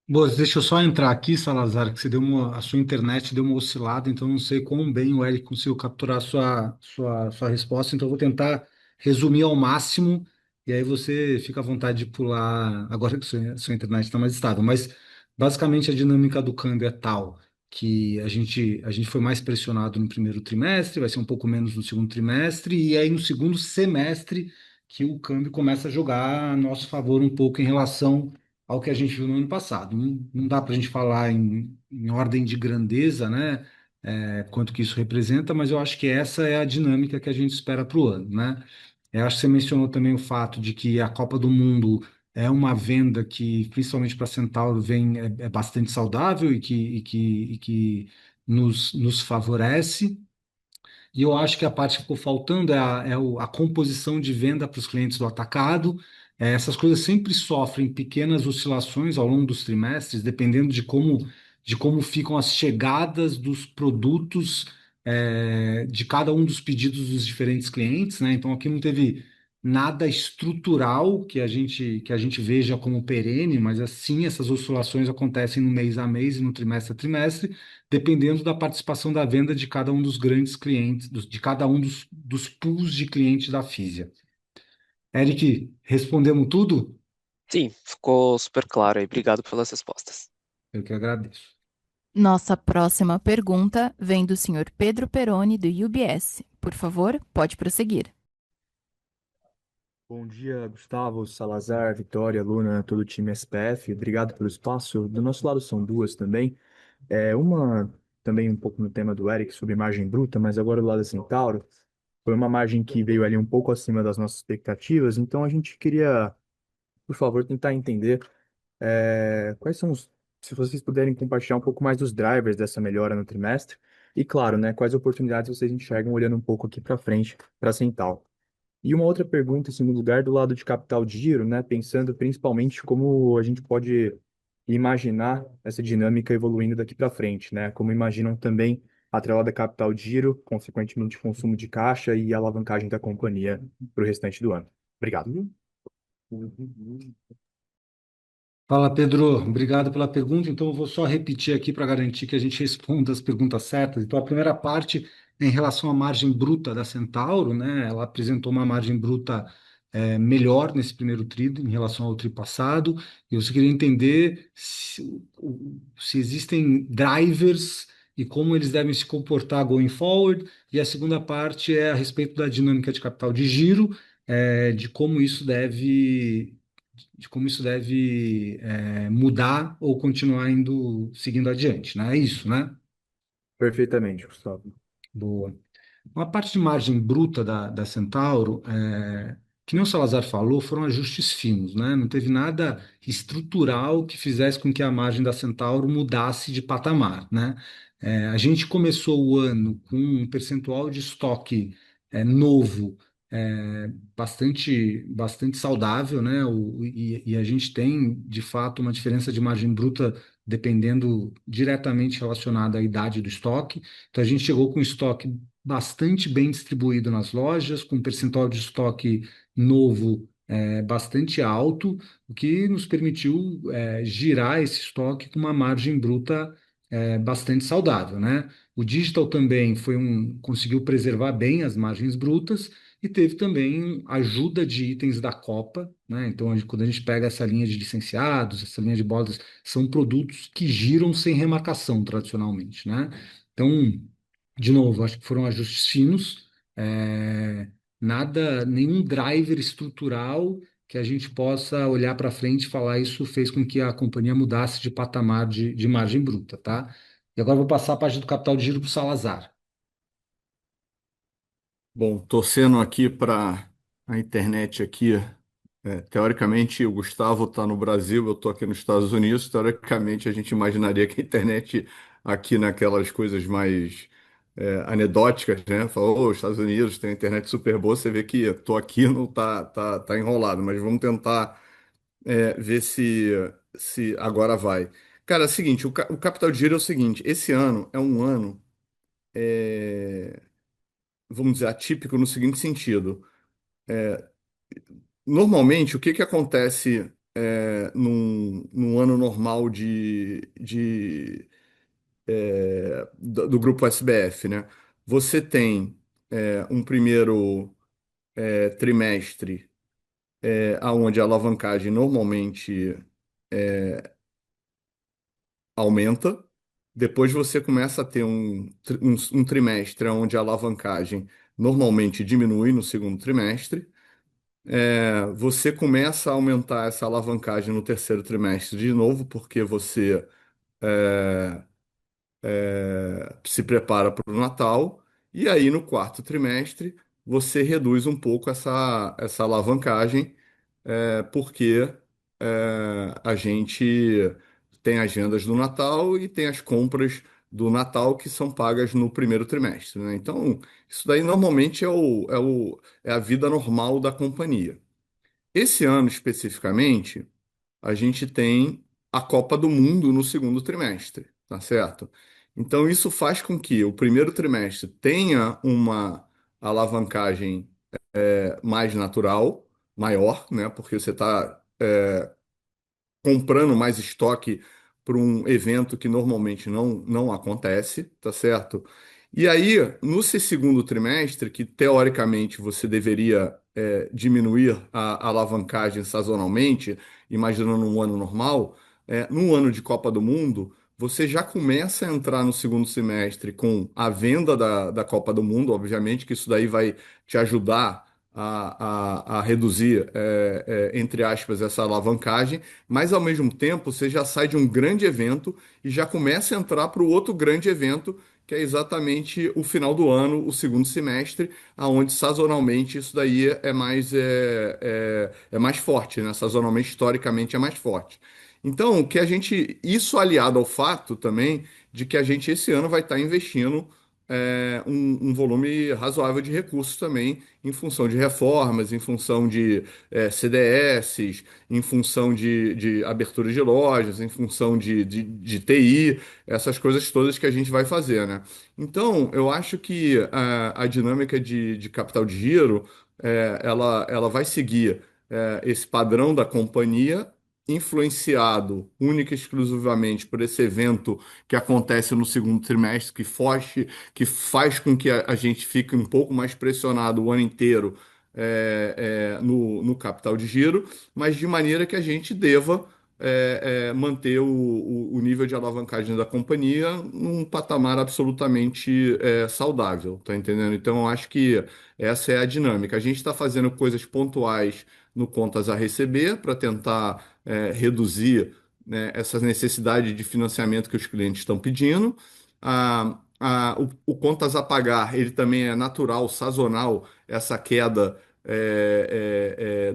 Boas, deixa eu só entrar aqui, Salazar, que a sua internet deu uma oscilada, então não sei quão bem o Eric conseguiu capturar a sua resposta, então eu vou tentar resumir ao máximo, e aí você fica à vontade de pular, agora que sua internet está mais estável. Mas, basicamente, a dinâmica do câmbio é tal que a gente foi mais pressionado no primeiro trimestre, vai ser um pouco menos no segundo trimestre, e aí no segundo semestre que o câmbio começa a jogar a nosso favor um pouco em relação ao que a gente viu no ano passado. Não dá para a gente falar em ordem de grandeza, né? Quanto que isso representa, mas eu acho que essa é a dinâmica que a gente espera para o ano, né? Eu acho que você mencionou também o fato de que a Copa do Mundo é uma venda que, principalmente para a Centauro, é bastante saudável e que nos favorece. E eu acho que a parte que ficou faltando é a composição de venda para os clientes do atacado. Essas coisas sempre sofrem pequenas oscilações ao longo dos trimestres, dependendo de como ficam as chegadas dos produtos, de cada um dos pedidos dos diferentes clientes, né? Então aqui não teve nada estrutural que a gente veja como perene, mas assim essas oscilações acontecem no mês a mês e no trimestre a trimestre, dependendo da participação da venda de cada um dos grandes clientes, de cada um dos pools de clientes da Fisia. Eric, respondemos tudo? Sim, ficou super claro aí. Obrigado pelas respostas. Eu que agradeço. Nossa próxima pergunta vem do senhor Pedro Peroni, do UBS. Por favor, pode prosseguir. Bom dia, Gustavo, Salazar, Vitória, Luna, todo o time SPF. Obrigado pelo espaço. Do nosso lado são duas também. Uma também um pouco no tema do Eric sobre margem bruta, mas agora do lado da Centauro. Foi uma margem que veio ali um pouco acima das nossas expectativas, então a gente queria, por favor, tentar entender quais são se vocês puderem compartilhar um pouco mais dos drivers dessa melhora no trimestre. E claro, né, quais oportunidades vocês enxergam olhando um pouco aqui para frente para a Centauro. E uma outra pergunta, em segundo lugar, do lado de capital de giro, né? Pensando principalmente como a gente pode imaginar essa dinâmica evoluindo daqui para frente, né? Como imaginam também atrelada a capital de giro, consequentemente consumo de caixa e alavancagem da companhia para o restante do ano. Obrigado. Fala, Pedro. Obrigado pela pergunta. Então, eu vou só repetir aqui para garantir que a gente responda as perguntas certas. Então, a primeira parte é em relação à margem bruta da Centauro, né? Ela apresentou uma margem bruta melhor nesse primeiro tri em relação ao tri passado. E eu só queria entender se existem drivers e como eles devem se comportar going forward. E a segunda parte é a respeito da dinâmica de capital de giro, de como isso deve, mudar ou continuar seguindo adiante, né? É isso, né? Perfeitamente, Gustavo. Boa. Uma parte de margem bruta da Centauro, que nem o Salazar falou, foram ajustes finos, né? Não teve nada estrutural que fizesse com que a margem da Centauro mudasse de patamar, né? A gente começou o ano com um percentual de estoque novo, bastante saudável, né? E a gente tem, de fato, uma diferença de margem bruta dependendo diretamente relacionada à idade do estoque. Então, a gente chegou com estoque bastante bem distribuído nas lojas, com um percentual de estoque novo bastante alto, o que nos permitiu girar esse estoque com uma margem bruta bastante saudável, né? O digital também conseguiu preservar bem as margens brutas e teve também ajuda de itens da Copa, né? Então, quando a gente pega essa linha de licenciados, essa linha de bordas, são produtos que giram sem remarcação tradicionalmente, né? Então, de novo, acho que foram ajustes finos, nada, nenhum driver estrutural que a gente possa olhar para frente e falar isso fez com que a companhia mudasse de patamar de margem bruta, tá? E agora eu vou passar a parte do capital de giro para o Salazar. Bom, torcendo aqui para a internet aqui. Teoricamente, o Gustavo está no Brasil, eu estou aqui nos Estados Unidos. Teoricamente, a gente imaginaria que a internet aqui naquelas coisas mais anedóticas, né? Falou, os Estados Unidos tem internet super boa, você vê que estou aqui, não tá enrolado, mas vamos tentar ver se agora vai. Cara, é o seguinte, o capital de giro é o seguinte, esse ano é um ano, é, vamos dizer, atípico no seguinte sentido. Normalmente, o que que acontece num ano normal do grupo SBF, né? Você tem um primeiro trimestre onde a alavancagem normalmente aumenta, depois você começa a ter um trimestre onde a alavancagem normalmente diminui no segundo trimestre. Você começa a aumentar essa alavancagem no terceiro trimestre de novo, porque você se prepara para o Natal, e aí no quarto trimestre você reduz um pouco essa alavancagem, porque a gente tem as vendas do Natal e tem as compras do Natal que são pagas no primeiro trimestre, né? Então, isso daí normalmente é a vida normal da companhia. Esse ano especificamente, a gente tem a Copa do Mundo no segundo trimestre, tá certo? Então, isso faz com que o primeiro trimestre tenha uma alavancagem mais natural, maior, né? Porque você está comprando mais estoque para um evento que normalmente não acontece, tá certo? E aí, no segundo trimestre, que teoricamente você deveria diminuir a alavancagem sazonalmente, imaginando um ano normal, num ano de Copa do Mundo, você já começa a entrar no segundo semestre com a venda da Copa do Mundo, obviamente que isso daí vai te ajudar a reduzir, entre aspas, essa alavancagem, mas ao mesmo tempo você já sai de um grande evento e já começa a entrar para o outro grande evento, que é exatamente o final do ano, o segundo semestre, aonde sazonalmente isso daí é mais forte, né? Sazonalmente, historicamente, é mais forte. Então, isso aliado ao fato também de que a gente esse ano vai estar investindo um volume razoável de recursos também, em função de reformas, em função de CDS, em função de abertura de lojas, em função de TI, essas coisas todas que a gente vai fazer, né? Então, eu acho que a dinâmica de capital de giro, ela vai seguir esse padrão da companhia, influenciado única e exclusivamente por esse evento que acontece no segundo trimestre, que faz com que a gente fique um pouco mais pressionado o ano inteiro no capital de giro, mas de maneira que a gente deva manter o nível de alavancagem da companhia num patamar absolutamente saudável, tá entendendo? Então, eu acho que essa é a dinâmica. A gente está fazendo coisas pontuais no contas a receber para tentar reduzir, né, essa necessidade de financiamento que os clientes estão pedindo. O contas a pagar, ele também é natural, sazonal, essa queda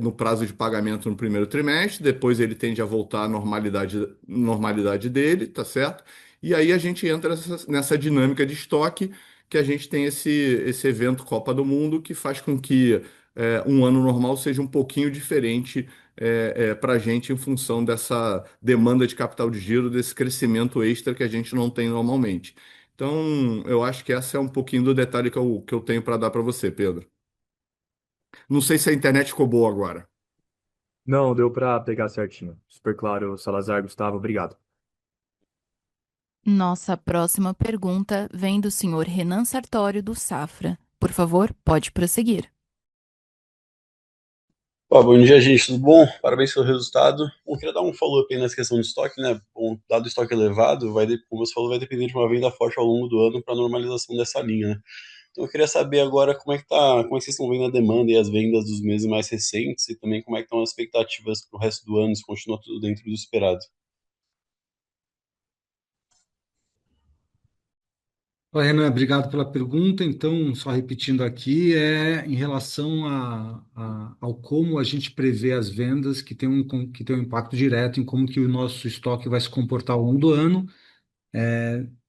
no prazo de pagamento no primeiro trimestre, depois ele tende a voltar à normalidade dele, tá certo? E aí a gente entra nessa dinâmica de estoque que a gente tem esse evento Copa do Mundo que faz com que um ano normal seja um pouquinho diferente para a gente em função dessa demanda de capital de giro, desse crescimento extra que a gente não tem normalmente. Então, eu acho que essa é um pouquinho do detalhe que eu tenho para dar para você, Pedro. Não sei se a internet ficou boa agora. Não, deu para pegar certinho. Super claro, Salazar, Gustavo, obrigado. Nossa próxima pergunta vem do senhor Renan Sartório, do Safra. Por favor, pode prosseguir. Ó, bom dia, gente, tudo bom? Parabéns pelo resultado. Bom, queria dar um follow-up aí nessa questão de estoque, né? Bom, dado o estoque elevado, como você falou, vai depender de uma venda forte ao longo do ano para a normalização dessa linha, né? Então eu queria saber agora como é que vocês estão vendo a demanda e as vendas dos meses mais recentes e também como é que estão as expectativas para o resto do ano, se continua tudo dentro do esperado. Oi, Renan, obrigado pela pergunta. Então, só repetindo aqui, em relação ao como a gente prevê as vendas, que tem um impacto direto em como que o nosso estoque vai se comportar ao longo do ano,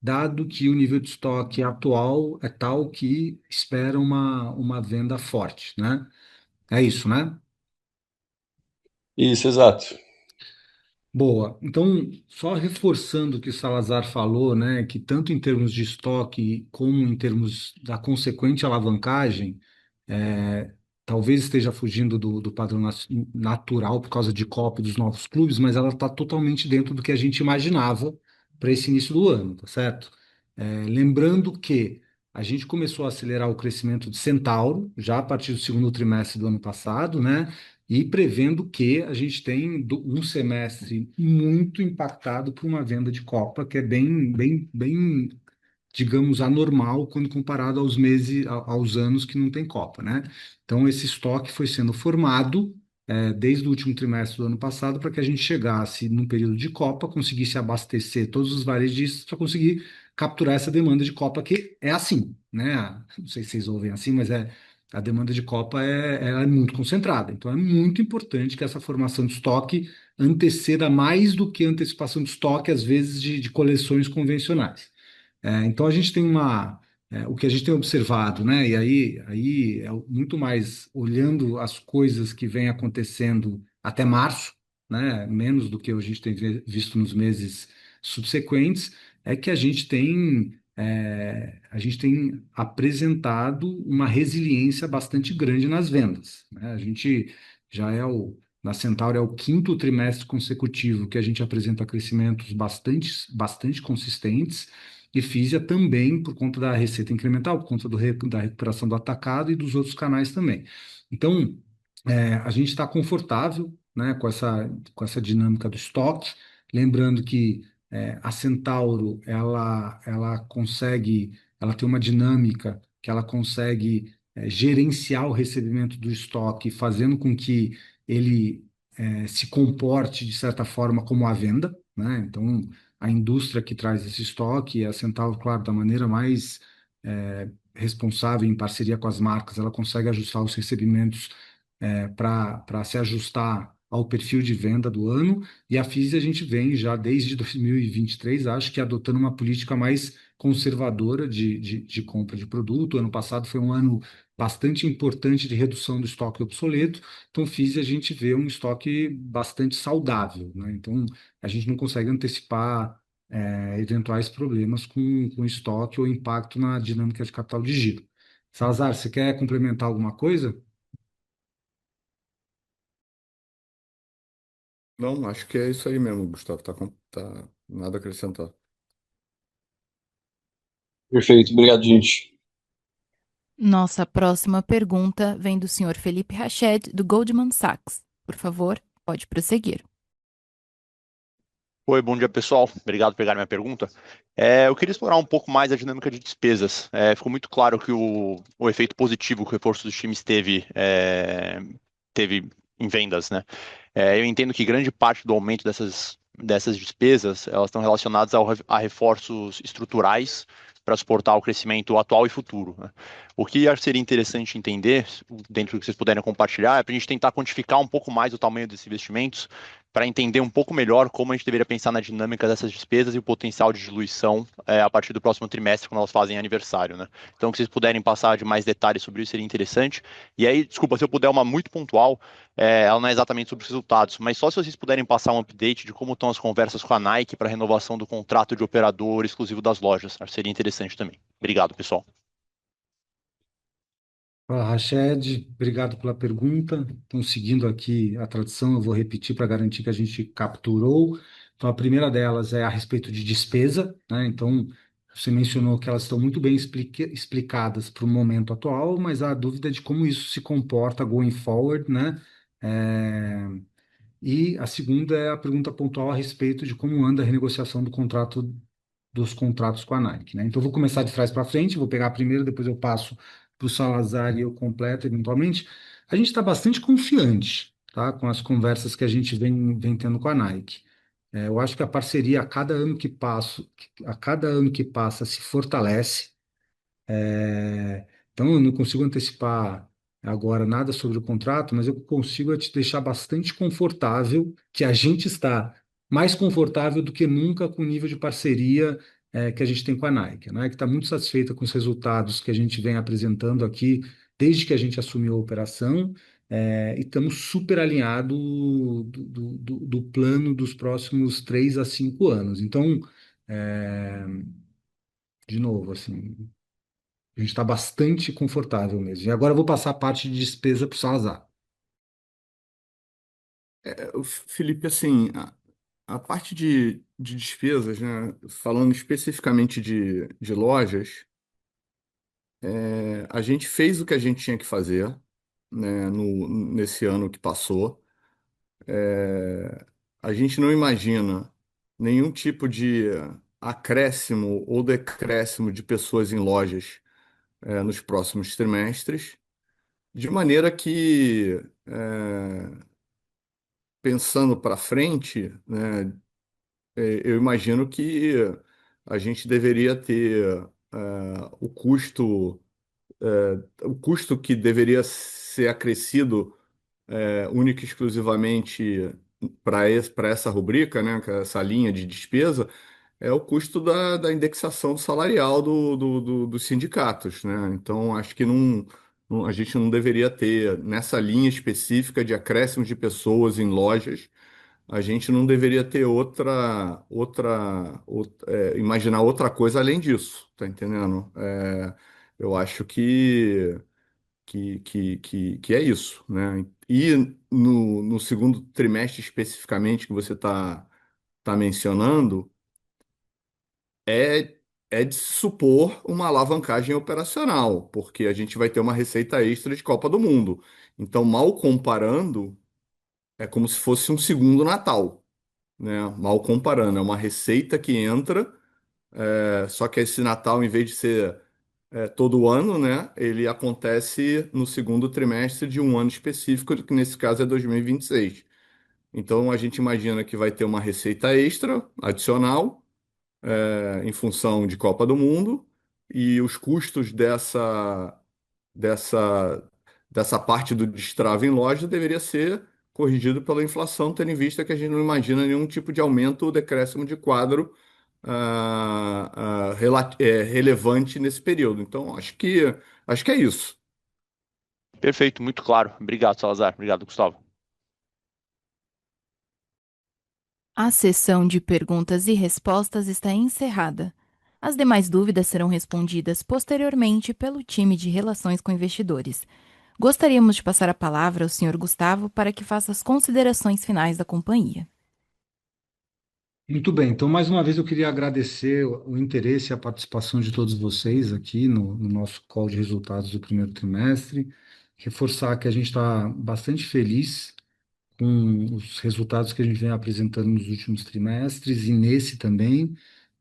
dado que o nível de estoque atual é tal que espera uma venda forte, né? É isso, né? Isso, exato. Boa. Então, só reforçando o que o Salazar falou, né, que tanto em termos de estoque como em termos da consequente alavancagem, é, talvez esteja fugindo do padrão natural por causa de Copa e dos novos clubes, mas ela está totalmente dentro do que a gente imaginava para esse início do ano, tá certo? Lembrando que a gente começou a acelerar o crescimento de Centauro já a partir do segundo trimestre do ano passado, né? E prevendo que a gente tem um semestre muito impactado por uma venda de Copa, que é bem, digamos, anormal quando comparado aos meses, aos anos que não tem Copa, né? Então, esse estoque foi sendo formado desde o último trimestre do ano passado para que a gente chegasse num período de Copa, conseguisse abastecer todos os varejistas para conseguir capturar essa demanda de Copa, que é assim, né? Não sei se vocês ouvem assim, mas a demanda de Copa ela é muito concentrada. Então, é muito importante que essa formação de estoque anteceda mais do que a antecipação de estoque, às vezes, de coleções convencionais. Então a gente tem o que a gente tem observado, né? E aí é muito mais olhando as coisas que vêm acontecendo até março, né? Menos do que a gente tem visto nos meses subsequentes, é que a gente tem apresentado uma resiliência bastante grande nas vendas, né? A gente já na Centauro é o quinto trimestre consecutivo que a gente apresenta crescimentos bastante consistentes. E Fisia também por conta da receita incremental, por conta da recuperação do atacado e dos outros canais também. Então, a gente está confortável, né, com essa dinâmica do estoque. Lembrando que a Centauro ela tem uma dinâmica que ela consegue gerenciar o recebimento do estoque, fazendo com que ele se comporte de certa forma como a venda, né? Então, a indústria que traz esse estoque, a Centauro, claro, da maneira mais responsável, em parceria com as marcas, ela consegue ajustar os recebimentos para se ajustar ao perfil de venda do ano, e a Fisia a gente vem já desde 2023, acho que adotando uma política mais conservadora de compra de produto. O ano passado foi um ano bastante importante de redução do estoque obsoleto, então Fisia a gente vê um estoque bastante saudável, né? Então a gente não consegue antecipar eventuais problemas com estoque ou impacto na dinâmica de capital de giro. Salazar, você quer complementar alguma coisa? Não, acho que é isso aí mesmo, Gustavo. Tá nada a acrescentar. Perfeito, obrigado, gente. Nossa próxima pergunta vem do senhor Felipe Rached, do Goldman Sachs. Por favor, pode prosseguir. Oi, bom dia pessoal. Obrigado por pegar minha pergunta. Eu queria explorar um pouco mais a dinâmica de despesas. Ficou muito claro que o efeito positivo que o reforço dos times teve em vendas, né? Eu entendo que grande parte do aumento dessas despesas elas estão relacionadas a reforços estruturais para suportar o crescimento atual e futuro, né? O que acho que seria interessante entender, dentro do que vocês puderem compartilhar, é para a gente tentar quantificar um pouco mais o tamanho desses investimentos para entender um pouco melhor como a gente deveria pensar na dinâmica dessas despesas e o potencial de diluição a partir do próximo trimestre, quando elas fazem aniversário, né? Então, se vocês puderem passar de mais detalhes sobre isso, seria interessante. E aí, desculpa, se eu puder uma muito pontual, ela não é exatamente sobre os resultados, mas só se vocês puderem passar um update de como estão as conversas com a Nike para a renovação do contrato de operador exclusivo das lojas. Acho que seria interessante também. Obrigado, pessoal. Fala, Rached, obrigado pela pergunta. Então, seguindo aqui a tradição, eu vou repetir para garantir que a gente capturou. Então, a primeira delas é a respeito de despesa, né? Então, você mencionou que elas estão muito bem explicadas para o momento atual, mas a dúvida é de como isso se comporta going forward, né? É, E a segunda é a pergunta pontual a respeito de como anda a renegociação dos contratos com a Nike, né? Então, eu vou começar de trás para frente, vou pegar a primeira, depois eu passo para o Salazar e eu completo eventualmente. A gente está bastante confiante, tá, com as conversas que a gente vem tendo com a Nike. Eu acho que a parceria, a cada ano que passa, se fortalece. Então, eu não consigo antecipar agora nada sobre o contrato, mas eu consigo te deixar bastante confortável, que a gente está mais confortável do que nunca com o nível de parceria que a gente tem com a Nike. A Nike está muito satisfeita com os resultados que a gente vem apresentando aqui desde que a gente assumiu a operação, e estamos super alinhados do plano dos próximos 3 a 5 anos. Então, é, de novo, assim. A gente está bastante confortável mesmo. E agora eu vou passar a parte de despesa para o Salazar. Felipe, assim, a parte de despesas, né, falando especificamente de lojas, a gente fez o que a gente tinha que fazer, né, nesse ano que passou. A gente não imagina nenhum tipo de acréscimo ou decréscimo de pessoas em lojas, nos próximos trimestres, de maneira que, pensando para frente, né, eu imagino que a gente deveria ter o custo que deveria ser acrescido única e exclusivamente para essa rubrica, né, que é essa linha de despesa, é o custo da indexação salarial dos sindicatos, né? Então, acho que a gente não deveria ter, nessa linha específica de acréscimo de pessoas em lojas, a gente não deveria ter imaginar outra coisa além disso, tá entendendo? Eu acho que é isso, né? E no segundo trimestre especificamente que você tá mencionando, é, é de se supor uma alavancagem operacional, porque a gente vai ter uma receita extra de Copa do Mundo. Então, mal comparando, é como se fosse um segundo Natal, né? Mal comparando, é uma receita que entra, só que esse Natal, em vez de ser todo ano, né? Ele acontece no segundo trimestre de um ano específico, que nesse caso é 2026. Então a gente imagina que vai ter uma receita extra, adicional, em função de Copa do Mundo, e os custos dessa, dessa parte do destrave em loja deveria ser corrigido pela inflação, tendo em vista que a gente não imagina nenhum tipo de aumento ou decréscimo de quadro relevante nesse período. Então, acho que é isso. Perfeito, muito claro. Obrigado, Salazar. Obrigado, Gustavo. A sessão de perguntas e respostas está encerrada. As demais dúvidas serão respondidas posteriormente pelo time de Relações com Investidores. Gostaríamos de passar a palavra ao Sr. Gustavo para que faça as considerações finais da companhia. Muito bem, então mais uma vez eu queria agradecer o interesse e a participação de todos vocês aqui no nosso call de resultados do primeiro trimestre, reforçar que a gente está bastante feliz com os resultados que a gente vem apresentando nos últimos trimestres e nesse também.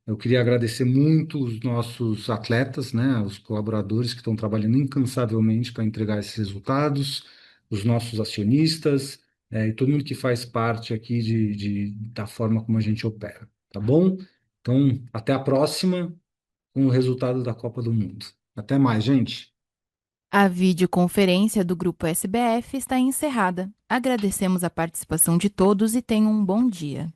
Eu queria agradecer muito os nossos atletas, né, os colaboradores que estão trabalhando incansavelmente para entregar esses resultados, os nossos acionistas, e todo mundo que faz parte aqui da forma como a gente opera, tá bom? Então, até a próxima com o resultado da Copa do Mundo. Até mais, gente. A videoconferência do Grupo SBF está encerrada. Agradecemos a participação de todos e tenham um bom dia.